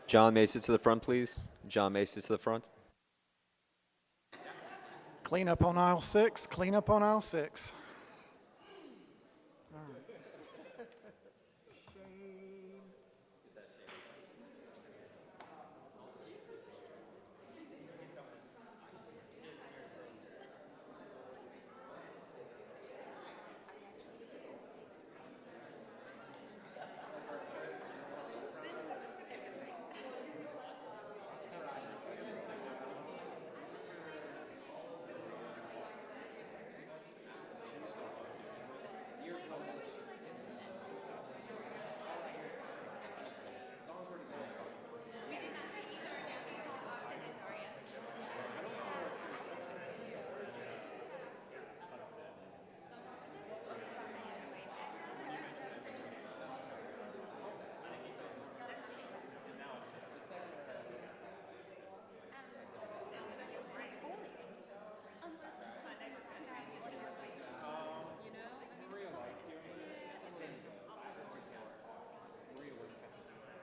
John Mesa to the front, please. John Mesa to the front. Clean up on aisle 6. Clean up on aisle 6.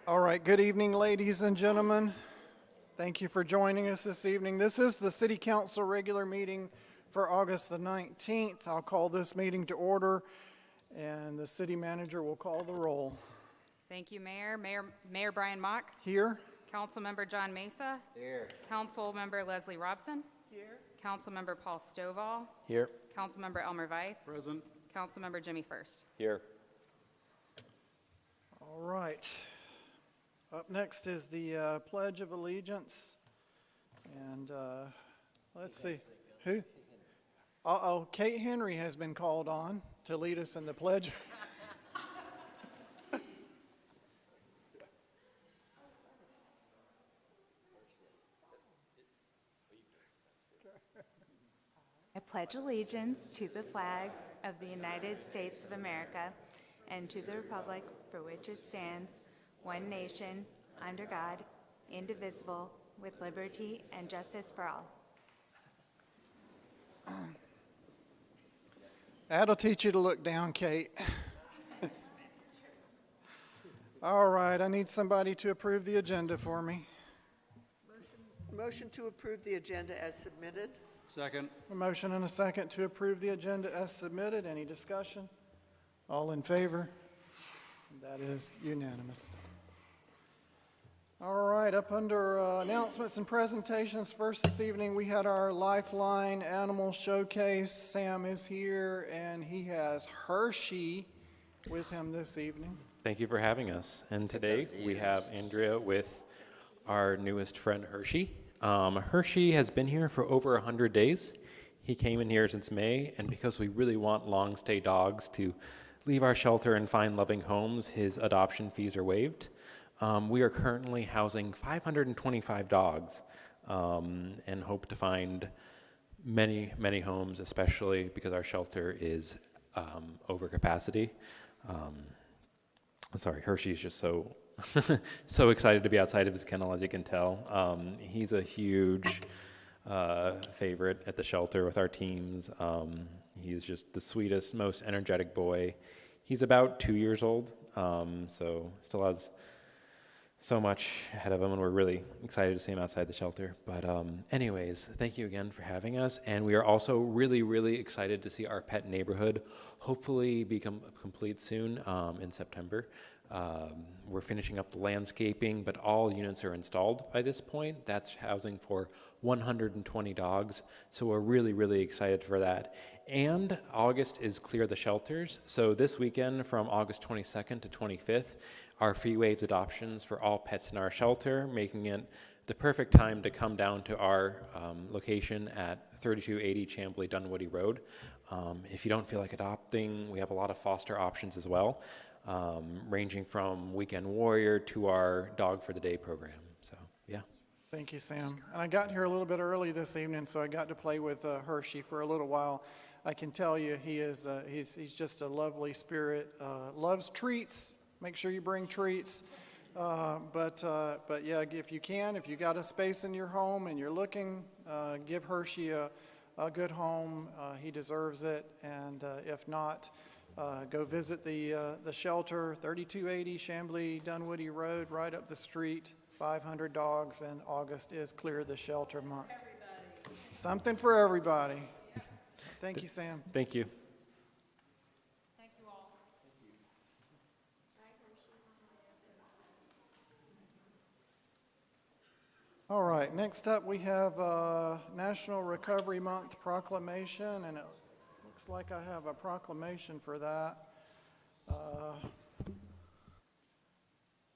All right, good evening, ladies and gentlemen. Thank you for joining us this evening. This is the City Council regular meeting for August the 19th. I'll call this meeting to order, and the city manager will call the roll. Thank you, Mayor. Mayor Brian Mock. Here. Councilmember John Mesa. Here. Councilmember Leslie Robson. Here. Councilmember Paul Stovall. Here. Councilmember Elmer Veith. Present. Councilmember Jimmy First. Here. All right. Up next is the Pledge of Allegiance. And let's see. Who? Uh-oh, Kate Henry has been called on to lead us in the Pledge. I pledge allegiance to the flag of the United States of America and to the republic for which it stands, one nation, under God, indivisible, with liberty and justice for all. That'll teach you to look down, Kate. All right, I need somebody to approve the agenda for me. Motion to approve the agenda as submitted. Second. A motion and a second to approve the agenda as submitted. Any discussion? All in favor? That is unanimous. All right, up under announcements and presentations, first this evening we had our Lifeline Animal Showcase. Sam is here, and he has Hershey with him this evening. Thank you for having us. And today we have Andrea with our newest friend, Hershey. Hershey has been here for over 100 days. He came in here since May, and because we really want long stay dogs to leave our shelter and find loving homes, his adoption fees are waived. We are currently housing 525 dogs and hope to find many, many homes, especially because our shelter is over capacity. Sorry, Hershey's just so so excited to be outside of his kennel, as you can tell. He's a huge favorite at the shelter with our teams. He's just the sweetest, most energetic boy. He's about 2 years old, so still has so much ahead of him, and we're really excited to see him outside the shelter. But anyways, thank you again for having us, and we are also really, really excited to see our pet neighborhood hopefully become complete soon in September. We're finishing up the landscaping, but all units are installed by this point. That's housing for 120 dogs, so we're really, really excited for that. And August is Clear the Shelters, so this weekend from August 22nd to 25th, our free waived adoptions for all pets in our shelter, making it the perfect time to come down to our location at 3280 Chamblee Dunwoody Road. If you don't feel like adopting, we have a lot of foster options as well, ranging from Weekend Warrior to our Dog for the Day program. So, yeah. Thank you, Sam. And I got here a little bit early this evening, so I got to play with Hershey for a little while. I can tell you he is he's just a lovely spirit, loves treats. Make sure you bring treats. But yeah, if you can, if you got a space in your home and you're looking, give Hershey a good home. He deserves it. And if not, go visit the shelter, 3280 Chamblee Dunwoody Road, right up the street 500 dogs, and August is Clear the Shelter Month. Something for everybody. Thank you, Sam. Thank you. Thank you all. All right, next up, we have National Recovery Month proclamation, and it looks like I have a proclamation for that.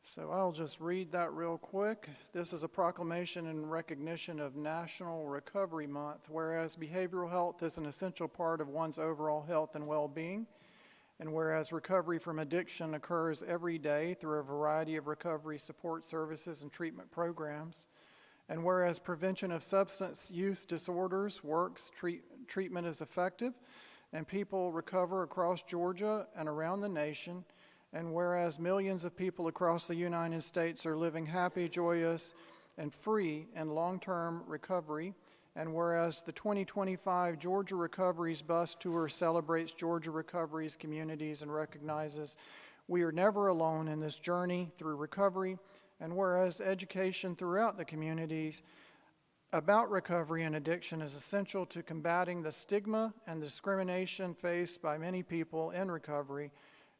So I'll just read that real quick. This is a proclamation in recognition of National Recovery Month, whereas behavioral health is an essential part of one's overall health and well-being, and whereas recovery from addiction occurs every day through a variety of recovery support services and treatment programs, and whereas prevention of substance use disorders works, treatment is effective, and people recover across Georgia and around the nation, and whereas millions of people across the United States are living happy, joyous, and free in long-term recovery, and whereas the 2025 Georgia Recoveries Bus Tour celebrates Georgia Recoveries communities and recognizes we are never alone in this journey through recovery, and whereas education throughout the communities about recovery and addiction is essential to combating the stigma and discrimination faced by many people in recovery,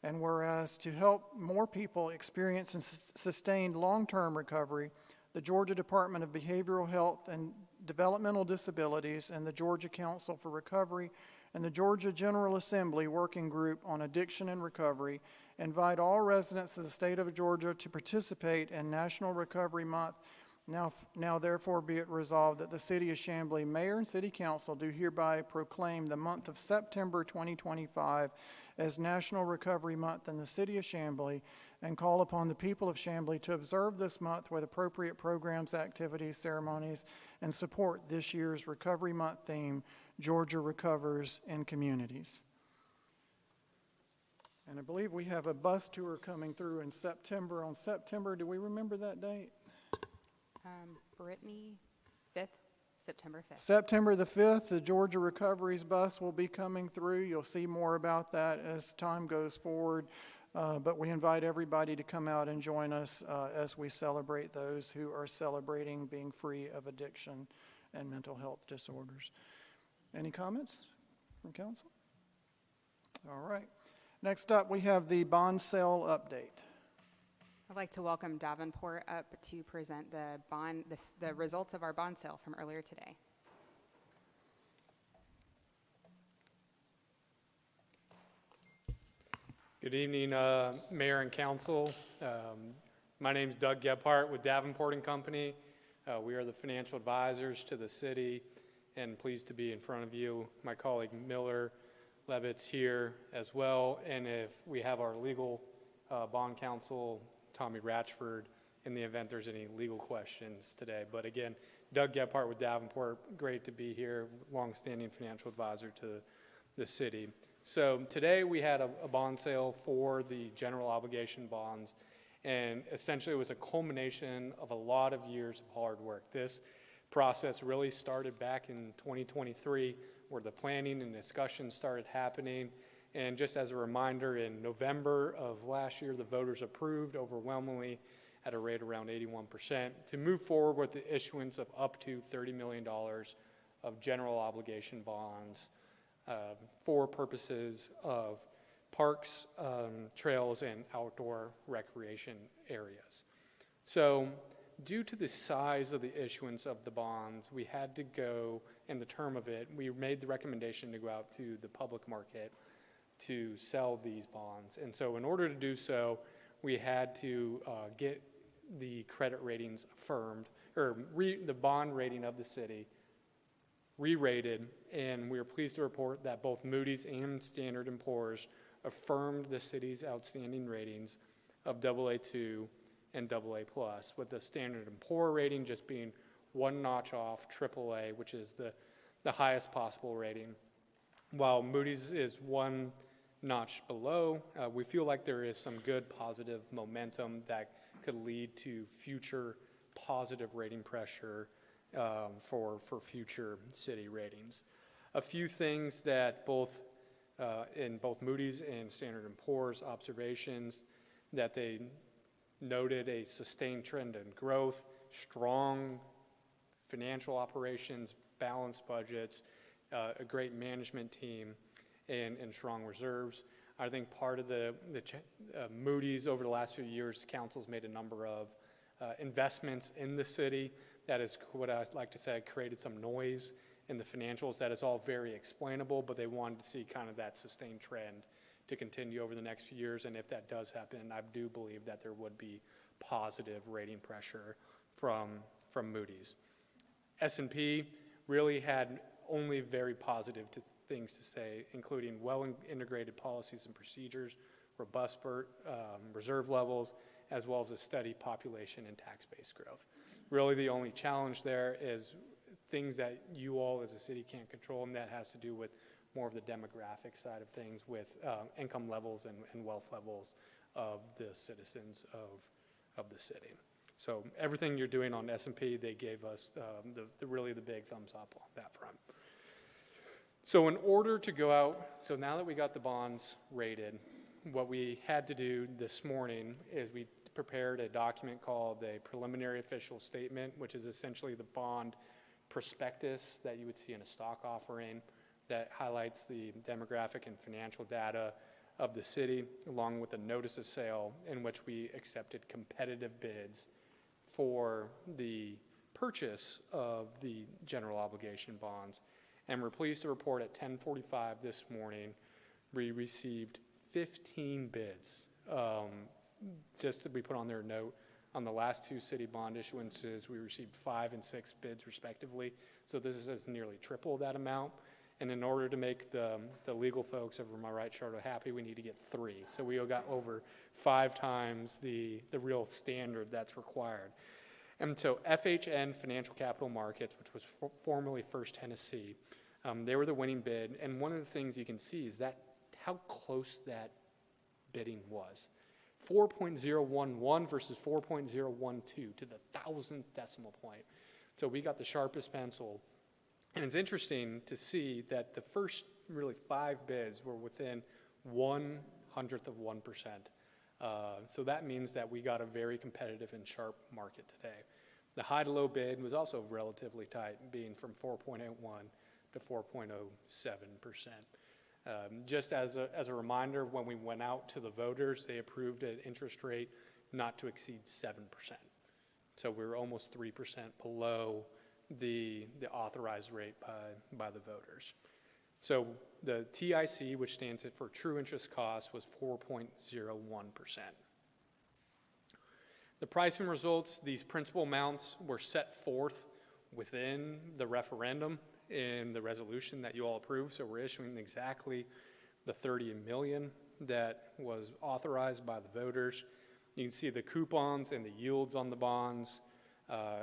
and whereas to help more people experience and sustain long-term recovery, the Georgia Department of Behavioral Health and Developmental Disabilities and the Georgia Council for Recovery and the Georgia General Assembly Working Group on Addiction and Recovery invite all residents of the state of Georgia to participate in National Recovery Month. Now therefore be it resolved that the City of Chamblee Mayor and City Council do hereby proclaim the month of September 2025 as National Recovery Month in the City of Chamblee and call upon the people of Chamblee to observe this month with appropriate programs, activities, ceremonies, and support this year's Recovery Month theme, Georgia Recovers in Communities. And I believe we have a bus tour coming through in September. On September, do we remember that date? Brittany, 5th, September 5th. September the 5th, the Georgia Recoveries bus will be coming through. You'll see more about that as time goes forward. But we invite everybody to come out and join us as we celebrate those who are celebrating being free of addiction and mental health disorders. Any comments from council? All right. Next up, we have the bond sale update. I'd like to welcome Davenport up to present the results of our bond sale from earlier today. Good evening, Mayor and Council. My name is Doug Gebhardt with Davenport and Company. We are the financial advisors to the city, and pleased to be in front of you. My colleague Miller Levitt's here as well, and if we have our legal bond counsel, Tommy Ratchford, in the event there's any legal questions today. But again, Doug Gebhardt with Davenport, great to be here, longstanding financial advisor to the city. So today we had a bond sale for the general obligation bonds, and essentially it was a culmination of a lot of years of hard work. This process really started back in 2023, where the planning and discussion started happening. And just as a reminder, in November of last year, the voters approved overwhelmingly at a rate around 81% to move forward with the issuance of up to $30 million of general obligation bonds for purposes of parks, trails, and outdoor recreation areas. So due to the size of the issuance of the bonds, we had to go, and the term of it, we made the recommendation to go out to the public market to sell these bonds. And so in order to do so, we had to get the credit ratings affirmed, or the bond rating of the city re-rated, and we are pleased to report that both Moody's and Standard & Poor's affirmed the city's outstanding ratings of AA2 and AA+, with the Standard & Poor rating just being one notch off AAA, which is the highest possible rating. While Moody's is one notch below, we feel like there is some good positive momentum that could lead to future positive rating pressure for future city ratings. A few things that in both Moody's and Standard & Poor's observations that they noted a sustained trend in growth, strong financial operations, balanced budgets, a great management team, and strong reserves. I think part of the Moody's over the last few years, council's made a number of investments in the city that is what I like to say created some noise in the financials. That is all very explainable, but they wanted to see kind of that sustained trend to continue over the next few years. And if that does happen, I do believe that there would be positive rating pressure from Moody's. S&P really had only very positive things to say, including well-integrated policies and procedures, robust reserve levels, as well as a steady population and tax-based growth. Really, the only challenge there is things that you all as a city can't control, and that has to do with more of the demographic side of things with income levels and wealth levels of the citizens of the city. So everything you're doing on S&P, they gave us really the big thumbs up on that front. So in order to go out, so now that we got the bonds rated, what we had to do this morning is we prepared a document called a preliminary official statement, which is essentially the bond prospectus that you would see in a stock offering that highlights the demographic and financial data of the city, along with a notice of sale in which we accepted competitive bids for the purchase of the general obligation bonds. And we're pleased to report at 10:45 this morning, we received 15 bids. Just to be put on their note, on the last two city bond issuances, we received 5 and 6 bids respectively. So this is nearly triple that amount. And in order to make the legal folks over my right shoulder happy, we need to get 3. So we got over 5 times the real standard that's required. And so FHN Financial Capital Markets, which was formerly First Tennessee, they were the winning bid. And one of the things you can see is that how close that bidding was. 4.011 versus 4.012 to the 1,000th decimal point. So we got the sharpest pencil. And it's interesting to see that the first really 5 bids were within 1/100th of 1%. So that means that we got a very competitive and sharp market today. The high to low bid was also relatively tight, being from 4.81 to 4.07%. Just as a reminder, when we went out to the voters, they approved an interest rate not to exceed 7%. So we were almost 3% below the authorized rate by the voters. So the TIC, which stands for true interest cost, was 4.01%. The pricing results, these principal amounts were set forth within the referendum in the resolution that you all approved. So we're issuing exactly the $30 million that was authorized by the voters. You can see the coupons and the yields on the bonds.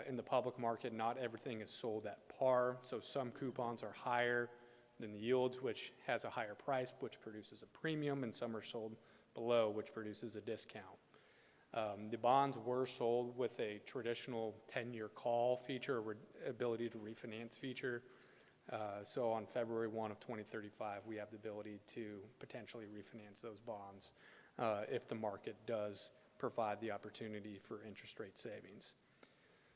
In the public market, not everything is sold at par, so some coupons are higher than the yields, which has a higher price, which produces a premium, and some are sold below, which produces a discount. The bonds were sold with a traditional 10-year call feature, or ability to refinance feature. So on February 1 of 2035, we have the ability to potentially refinance those bonds if the market does provide the opportunity for interest rate savings.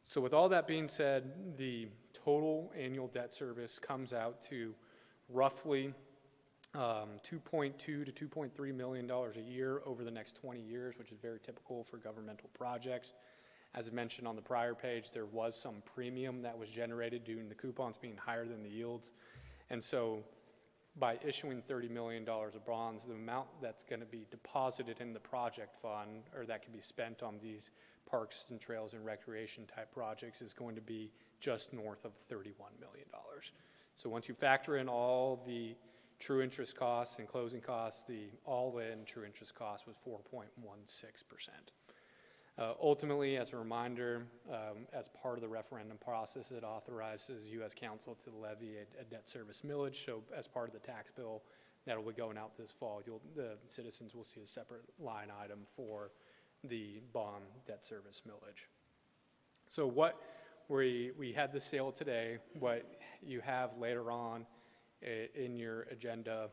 So with all that being said, the total annual debt service comes out to roughly $2.2 to $2.3 million a year over the next 20 years, which is very typical for governmental projects. As I mentioned on the prior page, there was some premium that was generated due to the coupons being higher than the yields. And so by issuing $30 million of bonds, the amount that's going to be deposited in the project fund, or that can be spent on these parks and trails and recreation type projects, is going to be just north of $31 million. So once you factor in all the true interest costs and closing costs, the all-in true interest cost was 4.16%. Ultimately, as a reminder, as part of the referendum process, it authorizes U.S. Council to levy a debt service millage. So as part of the tax bill that will be going out this fall, the citizens will see a separate line item for the bond debt service millage. So what we had the sale today. What you have later on in your agenda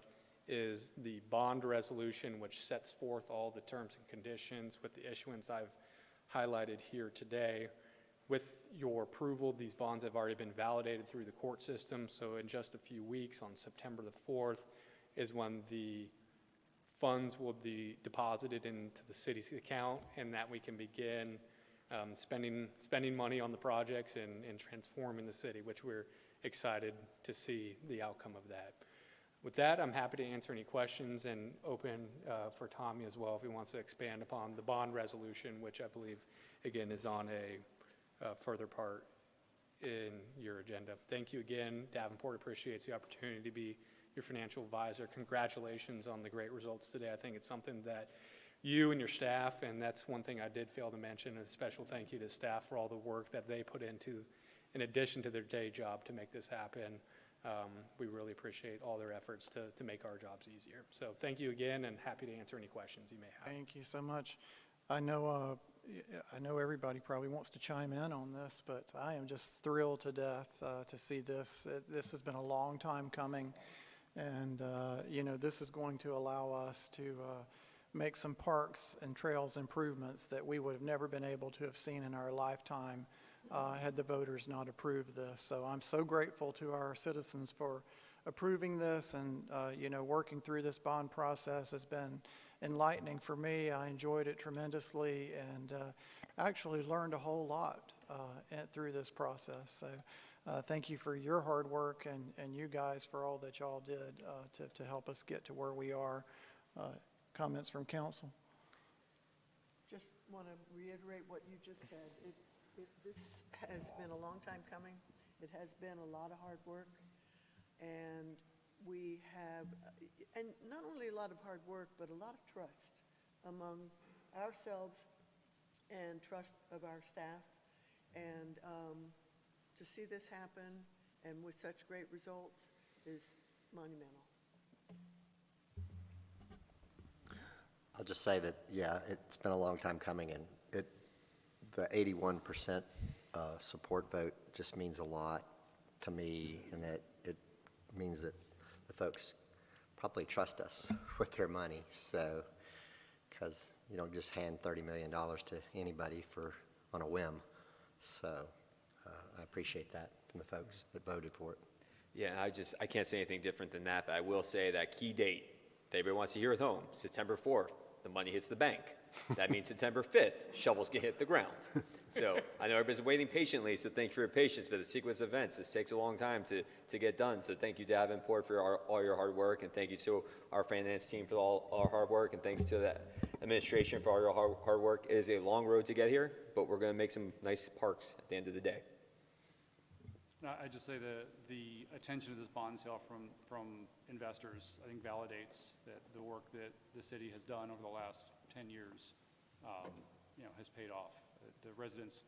is the bond resolution, which sets forth all the terms and conditions with the issuance. I've highlighted here today. With your approval, these bonds have already been validated through the court system, so in just a few weeks, on September the 4th, is when the funds will be deposited into the city's account, and that we can begin spending money on the projects and transforming the city, which we're excited to see the outcome of that. With that, I'm happy to answer any questions and open for Tommy as well if he wants to expand upon the bond resolution, which I believe, again, is on a further part in your agenda. Thank you again. Davenport appreciates the opportunity to be your financial advisor. Congratulations on the great results today. I think it's something that you and your staff, and that's one thing I did fail to mention, a special thank you to staff for all the work that they put into, in addition to their day job, to make this happen. We really appreciate all their efforts to make our jobs easier. So thank you again, and happy to answer any questions you may have. Thank you so much. I know everybody probably wants to chime in on this, but I am just thrilled to death to see this. This has been a long time coming, and this is going to allow us to make some parks and trails improvements that we would have never been able to have seen in our lifetime had the voters not approved this. So I'm so grateful to our citizens for approving this, and working through this bond process has been enlightening for me. I enjoyed it tremendously, and actually learned a whole lot through this process. So thank you for your hard work, and you guys for all that y'all did to help us get to where we are. Comments from council? Just want to reiterate what you just said. This has been a long time coming. It has been a lot of hard work, and we have, and not only a lot of hard work, but a lot of trust among ourselves and trust of our staff. And to see this happen and with such great results is monumental. I'll just say that, yeah, it's been a long time coming, and the 81% support vote just means a lot to me, and that it means that the folks probably trust us with their money. So, because you don't just hand $30 million to anybody on a whim. So I appreciate that from the folks that voted for it. Yeah, I can't say anything different than that, but I will say that key date that everybody wants to hear at home, September 4th, the money hits the bank. That means September 5th, shovels get hit the ground. So I know everybody's waiting patiently, so thank you for your patience, but the sequence of events, this takes a long time to get done. So thank you, Davenport, for all your hard work, and thank you to our finance team for all our hard work, and thank you to the administration for all your hard work. It is a long road to get here, but we're going to make some nice parks at the end of the day. I just say the attention to this bond sale from investors, I think, validates that the work that the city has done over the last 10 years, has paid off. The residents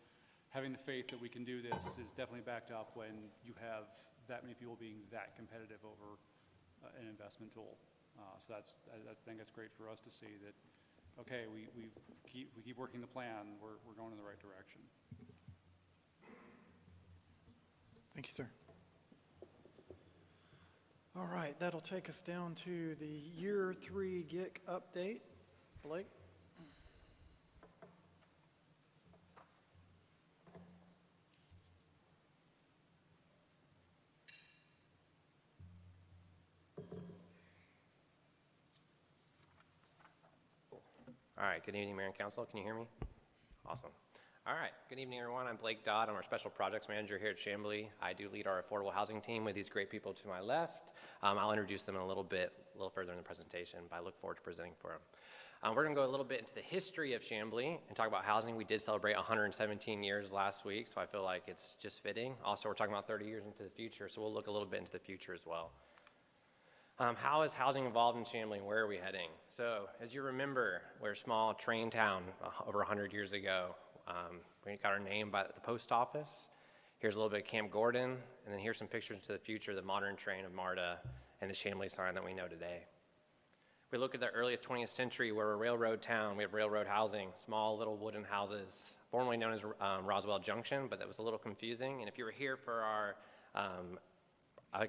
having the faith that we can do this is definitely backed up when you have that many people being that competitive over an investment tool. So I think that's great for us to see that, okay, we keep working the plan, we're going in the right direction. Thank you, sir. All right, that'll take us down to the Year 3 GIC update. Blake? All right, good evening, Mayor and Council. Can you hear me? Awesome. All right, good evening, everyone. I'm Blake Dodd. I'm our Special Projects Manager here at Chamblee. I do lead our affordable housing team with these great people to my left. I'll introduce them in a little further in the presentation, but I look forward to presenting for them. We're going to go a little bit into the history of Chamblee and talk about housing. We did celebrate 117 years last week, so I feel like it's just fitting. Also, we're talking about 30 years into the future, so we'll look a little bit into the future as well. How has housing evolved in Chamblee, and where are we heading? So, as you remember, we're a small train town over 100 years ago. We got our name by the post office. Here's a little bit of Camp Gordon, and then here's some pictures into the future, the modern train of MARTA and the Chamblee sign that we know today. We look at the earliest 20th century, we're a railroad town. We have railroad housing, small little wooden houses, formerly known as Roswell Junction, but that was a little confusing. And if you were here for our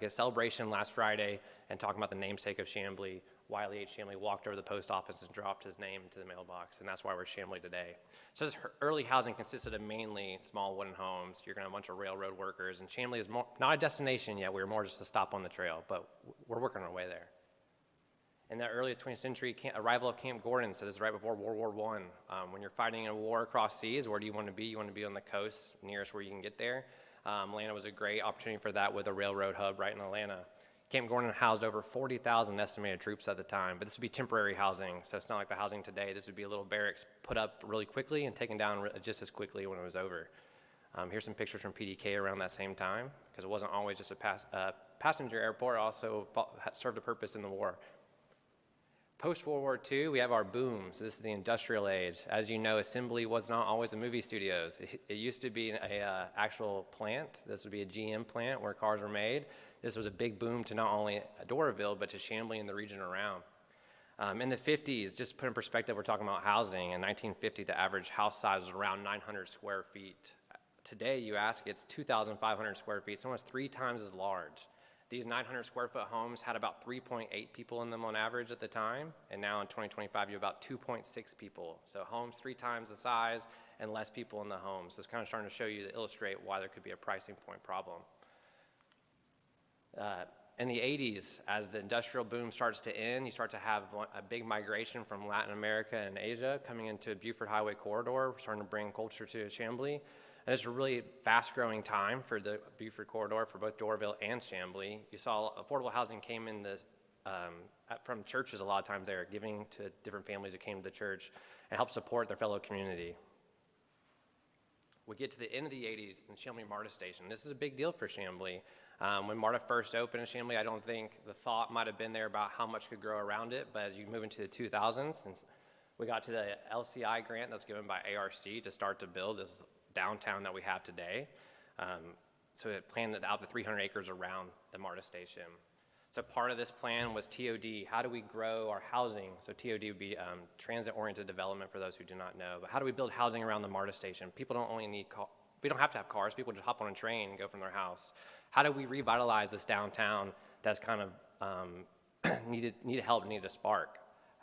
celebration last Friday and talking about the namesake of Chamblee, Wiley H. Chamblee walked over to the post office and dropped his name into the mailbox, and that's why we're Chamblee today. So this early housing consisted of mainly small wooden homes. You're going to have a bunch of railroad workers, and Chamblee is not a destination yet. We were more just a stop on the trail, but we're working our way there. In the early 20th century, arrival of Camp Gordon, so this is right before World War I. When you're fighting a war across seas, where do you want to be? You want to be on the coast, nearest where you can get there. Atlanta was a great opportunity for that with a railroad hub right in Atlanta. Camp Gordon housed over 40,000 estimated troops at the time, but this would be temporary housing, so it's not like the housing today. This would be a little barracks put up really quickly and taken down just as quickly when it was over. Here's some pictures from PDK around that same time, because it wasn't always just a passenger airport, it also served a purpose in the war. Post-World War II, we have our boom. So this is the industrial age. As you know, assembly was not always a movie studios. It used to be a actual plant. This would be a GM plant where cars were made. This was a big boom to not only Doraville, but to Chamblee and the region around. In the 50s, just to put in perspective, we're talking about housing. In 1950, the average house size was around 900 square feet. Today, you ask, it's 2,500 square feet, so almost 3 times as large. These 900 square foot homes had about 3.8 people in them on average at the time, and now in 2025 you have about 2.6 people. So homes 3 times the size and less people in the homes. So it's kind of starting to show you, to illustrate why there could be a pricing point problem. In the 80s, as the industrial boom starts to end, you start to have a big migration from Latin America and Asia coming into Buford Highway Corridor, starting to bring culture to Chamblee. And it's a really fast-growing time for the Buford Corridor for both Doraville and Chamblee. You saw affordable housing came in from churches a lot of times there, giving to different families who came to the church and helped support their fellow community. We get to the end of the 80s and Chamblee MARTA station. This is a big deal for Chamblee. When MARTA first opened in Chamblee, I don't think the thought might have been there about how much could grow around it, but as you move into the 2000s, and we got to the LCI grant that's given by ARC to start to build this downtown that we have today. So it planned out the 300 acres around the MARTA station. So part of this plan was TOD. How do we grow our housing? So TOD would be transit-oriented development for those who do not know. But how do we build housing around the MARTA station? People don't only need we don't have to have cars. People just hop on a train and go from their house. How do we revitalize this downtown that's kind of needed help, needed a spark?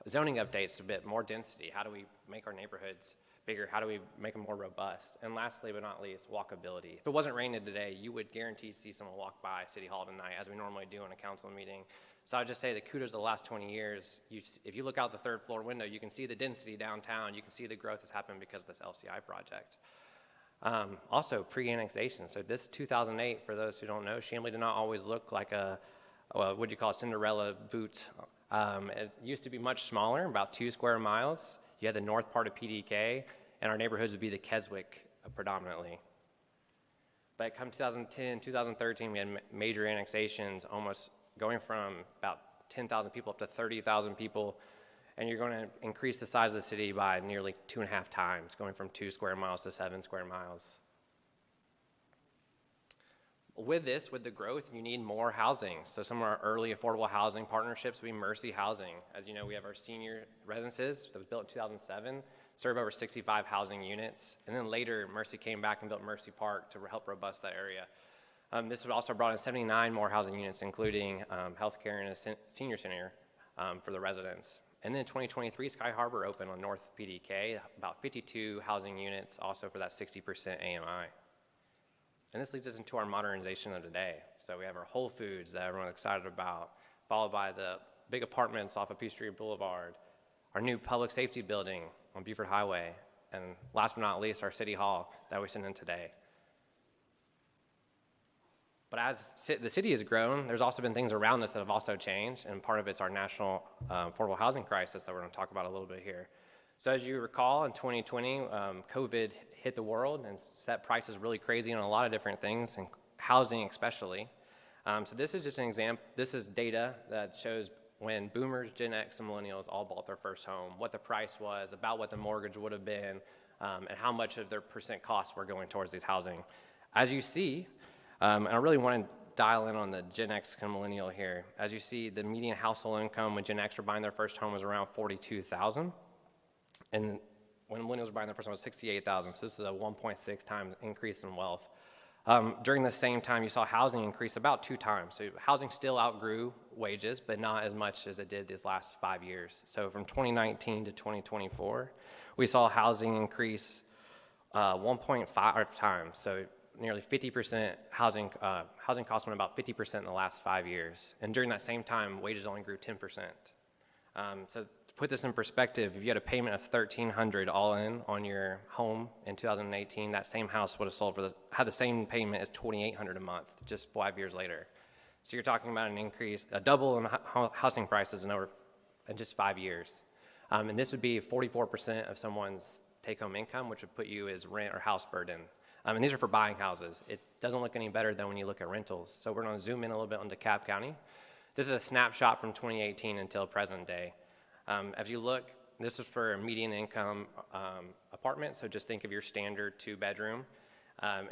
Zoning updates a bit, more density. How do we make our neighborhoods bigger? How do we make them more robust? And lastly but not least, walkability. If it wasn't raining today, you would guarantee to see someone walk by City Hall tonight, as we normally do in a council meeting. So I'd just say that kudos to the last 20 years. If you look out the 3rd floor window, you can see the density downtown. You can see the growth that's happened because of this LCI project. Also, pre-annexation. So this 2008, for those who don't know, Chamblee did not always look like what you call a Cinderella boot. It used to be much smaller, about 2 square miles. You had the north part of PDK, and our neighborhoods would be the Keswick predominantly. But come 2010, 2013, we had major annexations, almost going from about 10,000 people up to 30,000 people, and you're going to increase the size of the city by nearly 2.5 times, going from 2 square miles to 7 square miles. With the growth, you need more housing. So some of our early affordable housing partnerships would be Mercy Housing. As you know, we have our senior residences that was built in 2007, serve over 65 housing units. And then later, Mercy came back and built Mercy Park to help robust that area. This would also brought in 79 more housing units, including healthcare and a senior center for the residents. And then in 2023, Sky Harbor opened on North PDK, about 52 housing units, also for that 60% AMI. And this leads us into our modernization of today. So we have our Whole Foods that everyone's excited about, followed by the big apartments off of Peachtree Boulevard, our new public safety building on Buford Highway, and last but not least, our City Hall that we sent in today. But as the city has grown, there's also been things around us that have also changed, and part of it's our national affordable housing crisis that we're going to talk about a little bit here. So as you recall, in 2020, COVID hit the world and set prices really crazy on a lot of different things, and housing especially. So this is just an example. This is data that shows when boomers, Gen X, and millennials all bought their first home, what the price was, about what the mortgage would have been, and how much of their percent costs were going towards these housing. As you see, and I really want to dial in on the Gen X and millennial here. As you see, the median household income when Gen X were buying their first home was around $42,000. And when millennials were buying their first home, it was $68,000. So this is a 1.6 times increase in wealth. During the same time, you saw housing increase about 2 times. So housing still outgrew wages, but not as much as it did these last 5 years. So from 2019 to 2024, we saw housing increase 1.5 times. So nearly 50% housing costs went about 50% in the last 5 years. And during that same time, wages only grew 10%. So to put this in perspective, if you had a payment of $1,300 all in on your home in 2018, that same house would have sold had the same payment as $2,800 a month just 5 years later. So you're talking about an increase, a double in housing prices in just 5 years. And this would be 44% of someone's take-home income, which would put you as rent or house burden. And these are for buying houses. It doesn't look any better than when you look at rentals. So we're going to zoom in a little bit into Cobb County. This is a snapshot from 2018 until present day. As you look, this is for a median income apartment, so just think of your standard 2-bedroom.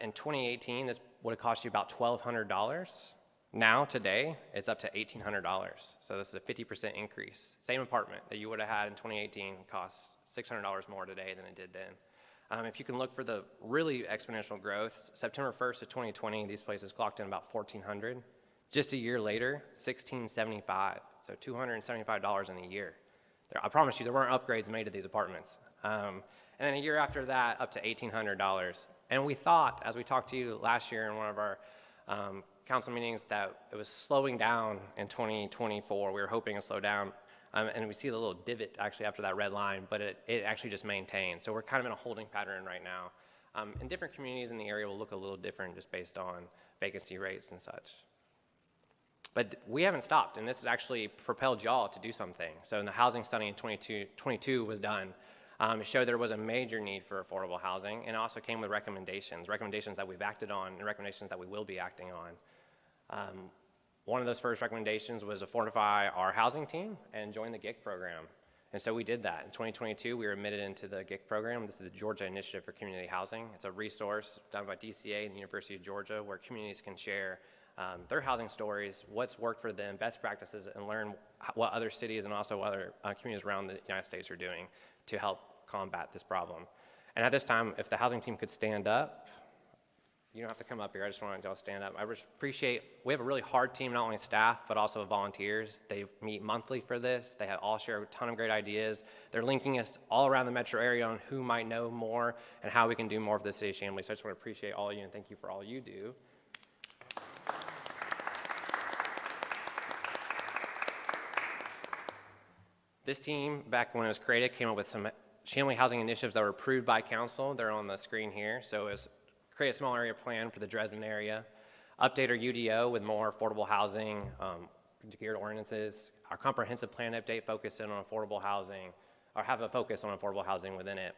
In 2018, this would have cost you about $1,200. Now, today, it's up to $1,800. So this is a 50% increase. Same apartment that you would have had in 2018 costs $600 more today than it did then. If you can look for the really exponential growth, September 1st of 2020, these places clocked in about $1,400. Just a year later, $1,675, so $275 in a year. I promise you, there weren't upgrades made to these apartments. And then a year after that, up to $1,800. And we thought, as we talked to you last year in one of our council meetings, that it was slowing down in 2024. We were hoping to slow down. And we see the little divot actually after that red line, but it actually just maintained. So we're kind of in a holding pattern right now. And different communities in the area will look a little different just based on vacancy rates and such. But we haven't stopped, and this has actually propelled y'all to do something. So in the housing study in 22 was done. It showed there was a major need for affordable housing, and it also came with recommendations that we've acted on and recommendations that we will be acting on. One of those first recommendations was to fortify our housing team and join the GIC program. And so we did that. In 2022, we were admitted into the GIC program. This is the Georgia Initiative for Community Housing. It's a resource done by DCA and the University of Georgia where communities can share their housing stories, what's worked for them, best practices, and learn what other cities and also other communities around the United States are doing to help combat this problem. And at this time, if the housing team could stand up, you don't have to come up here, I just want y'all to stand up. I just appreciate, we have a really hard team, not only staff, but also volunteers. They meet monthly for this. They all share a ton of great ideas. They're linking us all around the metro area on who might know more and how we can do more for the city of Chamblee. So I just want to appreciate all of you and thank you for all you do. This team, back when it was created, came up with some Chamblee housing initiatives that were approved by council. They're on the screen here. So it was create a small area plan for the Dresden area, update our UDO with more affordable housing, geared ordinances, our comprehensive plan update focus in on affordable housing, or have a focus on affordable housing within it.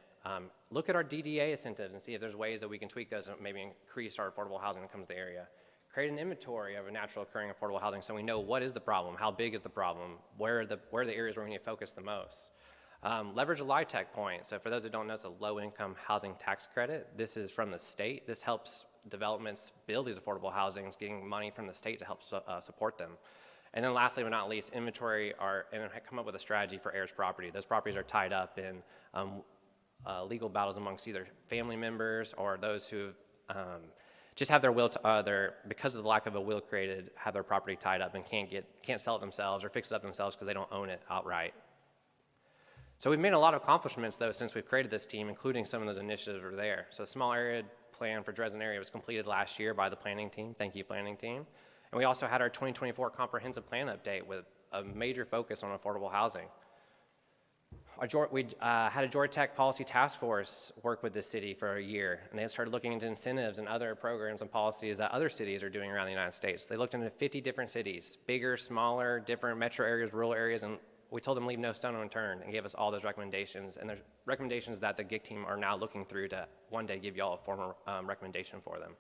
Look at our DDA incentives and see if there's ways that we can tweak those and maybe increase our affordable housing that comes to the area. Create an inventory of a natural occurring affordable housing so we know what is the problem, how big is the problem, where are the areas where we need to focus the most. Leverage a LIHTC point. So for those that don't know, it's a low-income housing tax credit. This is from the state. This helps developments build these affordable housings, getting money from the state to help support them. And then lastly but not least, inventory and come up with a strategy for heirs property. Those properties are tied up in legal battles amongst either family members or those who just have their will, because of the lack of a will created, have their property tied up and can't sell it themselves or fix it up themselves because they don't own it outright. So we've made a lot of accomplishments, though, since we've created this team, including some of those initiatives that are there. So the small area plan for Dresden area was completed last year by the planning team. Thank you, planning team. And we also had our 2024 comprehensive plan update with a major focus on affordable housing. We had a Georgia Tech policy task force work with the city for a year, and they started looking into incentives and other programs and policies that other cities are doing around the United States. They looked into 50 different cities, bigger, smaller, different metro areas, rural areas, and we told them leave no stone unturned and gave us all those recommendations. And there's recommendations that the GIC team are now looking through to one day give y'all a formal recommendation for them.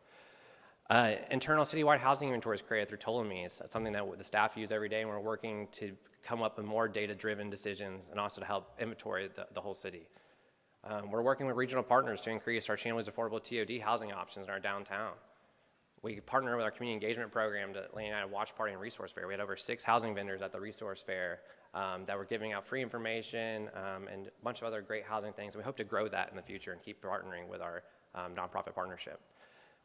Internal citywide housing inventories created through Ptolemy's. That's something that the staff use every day, and we're working to come up with more data-driven decisions and also to help inventory the whole city. We're working with regional partners to increase our Chamblee's affordable TOD housing options in our downtown. We partner with our community engagement program to Atlanta United Watch Party and Resource Fair. We had over 6 housing vendors at the Resource Fair that were giving out free information and a bunch of other great housing things. And we hope to grow that in the future and keep partnering with our nonprofit partnership.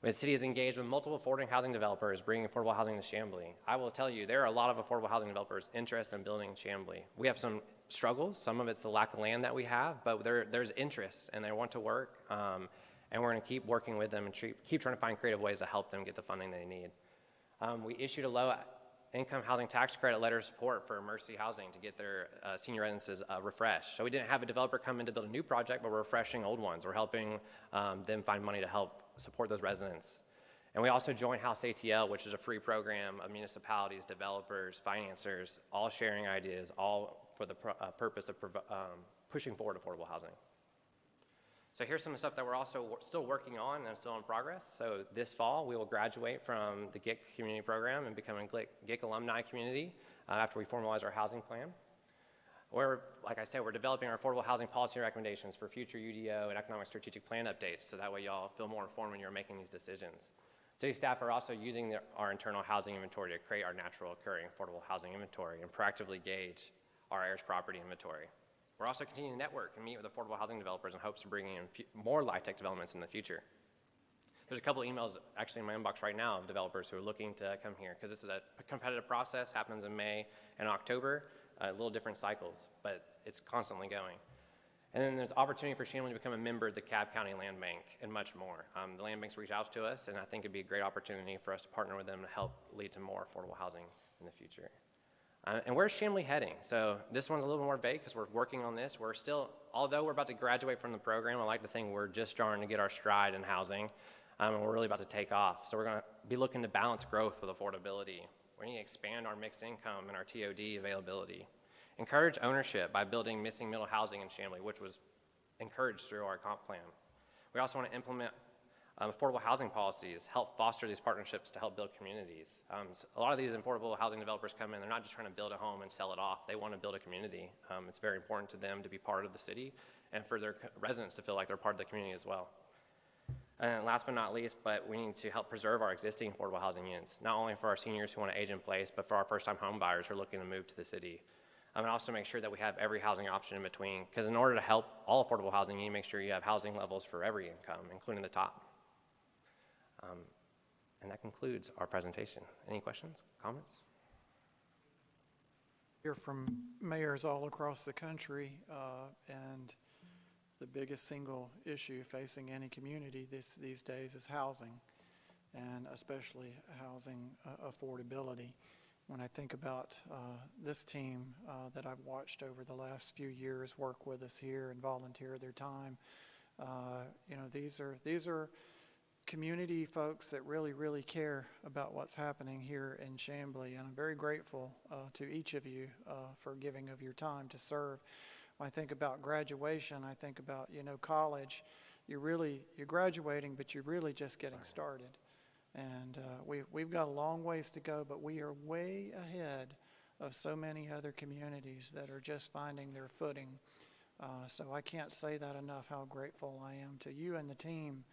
The city is engaged with multiple affordable housing developers bringing affordable housing to Chamblee. I will tell you, there are a lot of affordable housing developers interested in building in Chamblee. We have some struggles. Some of it's the lack of land that we have, but there's interest and they want to work. And we're going to keep working with them and keep trying to find creative ways to help them get the funding they need. We issued a low-income housing tax credit letter of support for Mercy Housing to get their senior residences refreshed. So we didn't have a developer come in to build a new project, but we're refreshing old ones. We're helping them find money to help support those residents. And we also joined House ATL, which is a free program of municipalities, developers, financiers, all sharing ideas, all for the purpose of pushing forward affordable housing. So here's some of the stuff that we're also still working on and still in progress. So this fall, we will graduate from the GIC community program and become a GIC alumni community after we formalize our housing plan. Like I said, we're developing our affordable housing policy recommendations for future UDO and economic strategic plan updates, so that way y'all feel more informed when you're making these decisions. City staff are also using our internal housing inventory to create our natural occurring affordable housing inventory and proactively gauge our heirs property inventory. We're also continuing to network and meet with affordable housing developers in hopes of bringing in more LIHTC developments in the future. There's a couple emails actually in my inbox right now of developers who are looking to come here, because this is a competitive process, happens in May and October, little different cycles, but it's constantly going. And then there's opportunity for Chamblee to become a member of the Cobb County Land Bank and much more. The land banks reach out to us, and I think it'd be a great opportunity for us to partner with them to help lead to more affordable housing in the future. And where's Chamblee heading? So this one's a little more vague because we're working on this. We're still, although we're about to graduate from the program, I like to think we're just starting to get our stride in housing, and we're really about to take off. So we're going to be looking to balance growth with affordability. We need to expand our mixed income and our TOD availability. Encourage ownership by building missing middle housing in Chamblee, which was encouraged through our comp plan. We also want to implement affordable housing policies, help foster these partnerships to help build communities. So a lot of these affordable housing developers come in, they're not just trying to build a home and sell it off. They want to build a community. It's very important to them to be part of the city and for their residents to feel like they're part of the community as well. And last but not least, but we need to help preserve our existing affordable housing units, not only for our seniors who want to age in place, but for our first-time home buyers who are looking to move to the city. And also make sure that we have every housing option in between, because in order to help all affordable housing, you need to make sure you have housing levels for every income, including the top. And that concludes our presentation. Any questions, comments? Hear from mayors all across the country, and the biggest single issue facing any community these days is housing, and especially housing affordability. When I think about this team that I've watched over the last few years work with us here and volunteer their time, you know, these are community folks that really care about what's happening here in Chamblee, and I'm very grateful to each of you for giving of your time to serve. When I think about graduation, I think about, you know, college. You're graduating, but you're really just getting started. And we've got a long ways to go, but we are way ahead of so many other communities that are just finding their footing. So I can't say that enough, how grateful I am to you and the team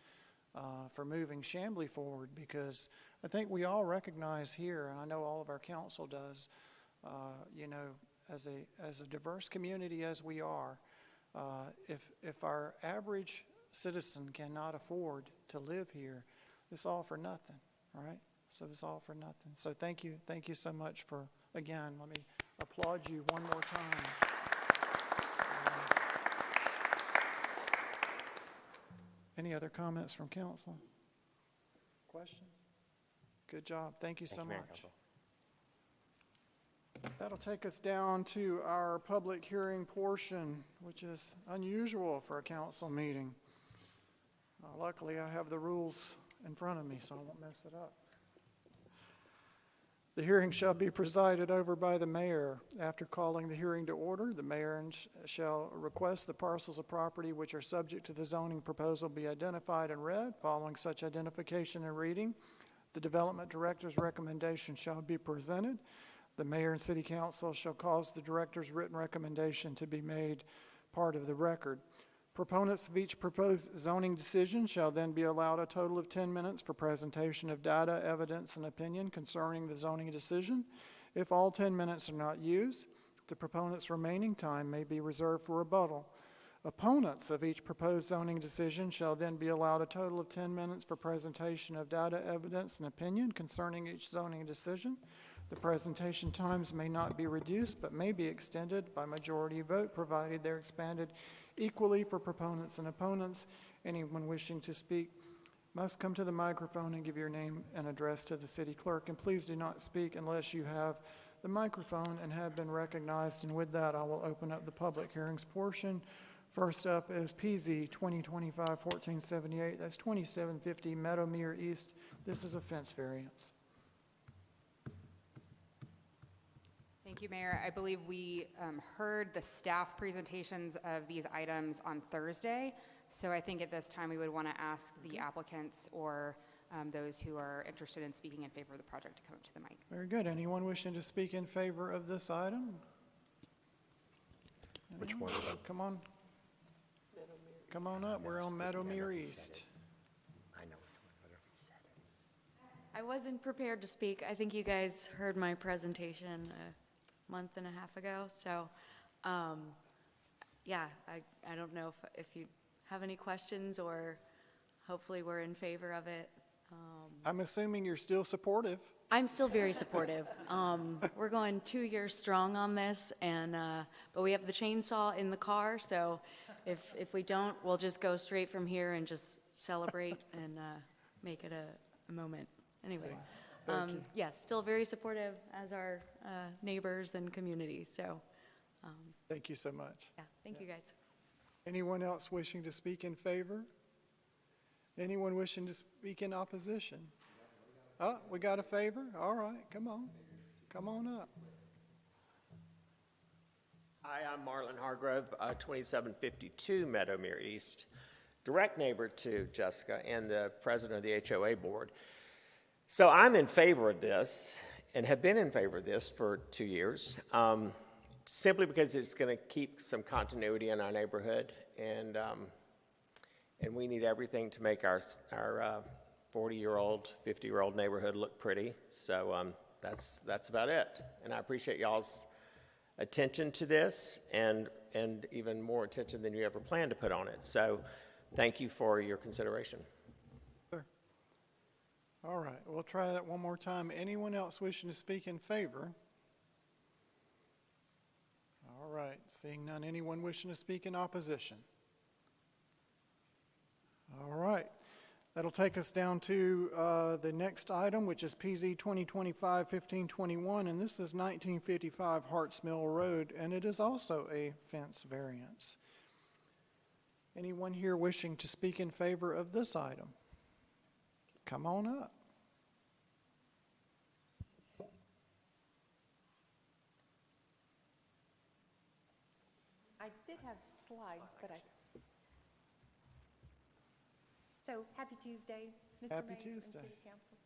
for moving Chamblee forward, because I think we all recognize here, and I know all of our council does, you know, as a diverse community as we are, if our average citizen cannot afford to live here, it's all for nothing, right? So it's all for nothing. So thank you so much for, again, let me applaud you one more time. Any other comments from council? Questions? Good job. Thank you so Mayor and much. Council. That'll take us down to our public hearing portion, which is unusual for a council meeting. Luckily, I have the rules in front of me, so I won't mess it up. The hearing shall be presided over by the mayor. After calling the hearing to order, the mayor shall request the parcels of property which are subject to the zoning proposal be identified and read. Following such identification and reading, the development director's recommendation shall be presented. The mayor and city council shall cause the director's written recommendation to be made part of the record. Proponents of each proposed zoning decision shall then be allowed a total of 10 minutes for presentation of data, evidence, and opinion concerning the zoning decision. If all 10 minutes are not used, the proponent's remaining time may be reserved for rebuttal. Opponents of each proposed zoning decision shall then be allowed a total of 10 minutes for presentation of data, evidence, and opinion concerning each zoning decision. The presentation times may not be reduced, but may be extended by majority vote, provided they're expanded equally for proponents and opponents. Anyone wishing to speak must come to the microphone and give your name and address to the city clerk. And please do not speak unless you have the microphone and have been recognized. And with that, I will open up the public hearings portion. First up is PZ 2025-1478. That's 2750 Meadowmere East. This is a fence variance. Thank you, Mayor. I believe we heard the staff presentations of these items on Thursday, so I think at this time we would want to ask the applicants or those who are interested in speaking in favor of the project to come up to the mic. Very good. Anyone wishing to speak in favor of this item? Which one? Come on. Come on up. We're on Meadowmere East. I know which one, whatever you said. I wasn't prepared to speak. I think you guys heard my presentation a month and a half ago, so, yeah, I don't know if you have any questions, or hopefully we're in favor of it. I'm assuming you're still supportive. I'm still very supportive. We're going 2 years strong on this, and, but we have the chainsaw in the car, so if we don't, we'll just go straight from here and just celebrate and make it a moment. Anyway, yes, still very supportive as our neighbors and community, so, Thank you so much. yeah, thank you guys. Anyone else wishing to speak in favor? Anyone wishing to speak in opposition? Oh, we got a favor? All right, come on. Come on up. Hi, I'm Marlon Hargrove, 2752 Meadowmere East, direct neighbor to Jessica and the president of the HOA board. So I'm in favor of this and have been in favor of this for 2 years, simply because it's going to keep some continuity in our neighborhood, and we need everything to make our 40-year-old, 50-year-old neighborhood look pretty. So that's about it. And I appreciate y'all's attention to this, and even more attention than you ever planned to put on it. So thank you for your consideration. Sir. All right, we'll try that one more time. Anyone else wishing to speak in favor? All right, seeing none. Anyone wishing to speak in opposition? All right. That'll take us down to the next item, which is PZ 2025-1521, and this is 1955 Harts Mill Road, and it is also a fence variance. Anyone here wishing to speak in favor of this item? Come on up. I did have slides, but So, happy Tuesday, Mr. Happy Mayor and Tuesday. City Council.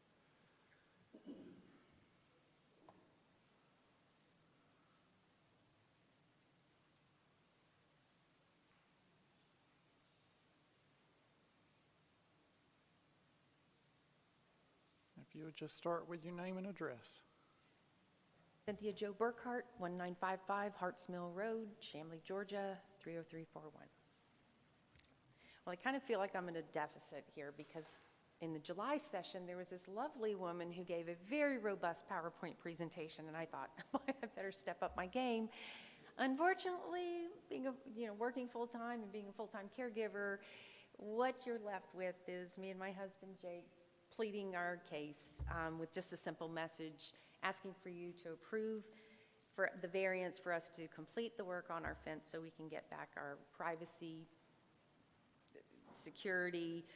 If you would just start with your name and address. Cynthia Jo Burkhart, 1955 Harts Mill Road, Chamblee, Georgia, 30341. Well, I kind of feel like I'm in a deficit here because in the July session, there was this lovely woman who gave a very robust PowerPoint presentation, and I thought, well, I better step up my game. Unfortunately, being working full-time and being a full-time caregiver, what you're left with is me and my husband, Jake, pleading our case with just a simple message, asking for you to approve for the variance for us to complete the work on our fence so we can get back our privacy, security,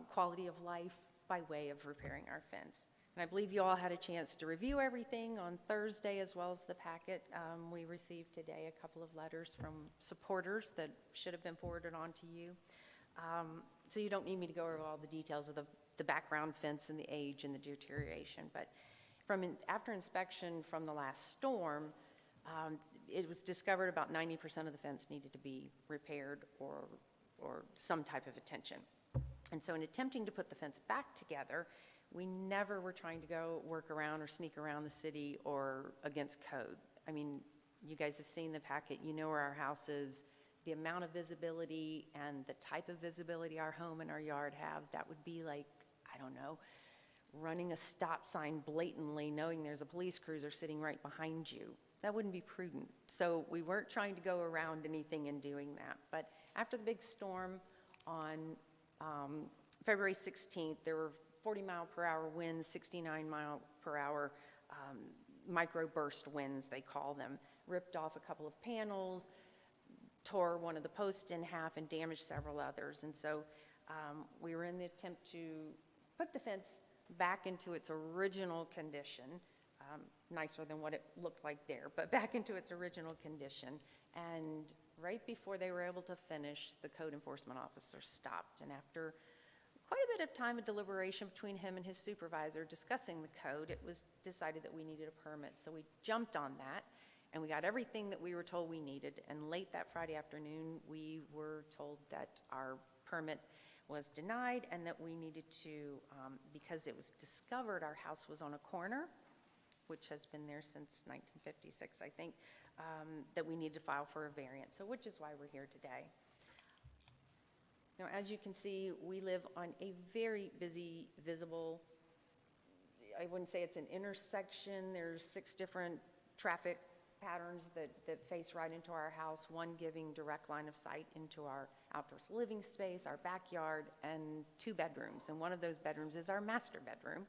quality of life by way of repairing our fence. And I believe you all had a chance to review everything on Thursday as well as the packet. We received today a couple of letters from supporters that should have been forwarded on to you. So you don't need me to go over all the details of the background fence and the age and the deterioration. But after inspection from the last storm, it was discovered about 90% of the fence needed to be repaired or some type of attention. And so in attempting to put the fence back together, we never were trying to go work around or sneak around the city or against code. I mean, you guys have seen the packet, you know where our house is. the amount of visibility and the type of visibility our home and our yard have, that would be like, I don't know, running a stop sign blatantly, knowing there's a police cruiser sitting right behind you. That wouldn't be prudent. So we weren't trying to go around anything in doing that. But after the big storm on February 16th, there were 40-mile-per-hour winds, 69-mile-per-hour microburst winds, they call them, ripped off a couple of panels, tore one of the posts in half, and damaged several others. And so we were in the attempt to put the fence back into its original condition, nicer than what it looked like there, but back into its original condition. And right before they were able to finish, the code enforcement officer stopped. And after quite a bit of time of deliberation between him and his supervisor discussing the code, it was decided that we needed a permit. So we jumped on that, and we got everything that we were told we needed. And late that Friday afternoon, we were told that our permit was denied and that we needed to, because it was discovered our house was on a corner, which has been there since 1956, I think, that we need to file for a variance, so which is why we're here today. Now, as you can see, we live on a very busy, visible, I wouldn't say it's an intersection. There's 6 different traffic patterns that face right into our house, one giving direct line of sight into our outdoor living space, our backyard, and 2 bedrooms. And one of those bedrooms is our master bedroom.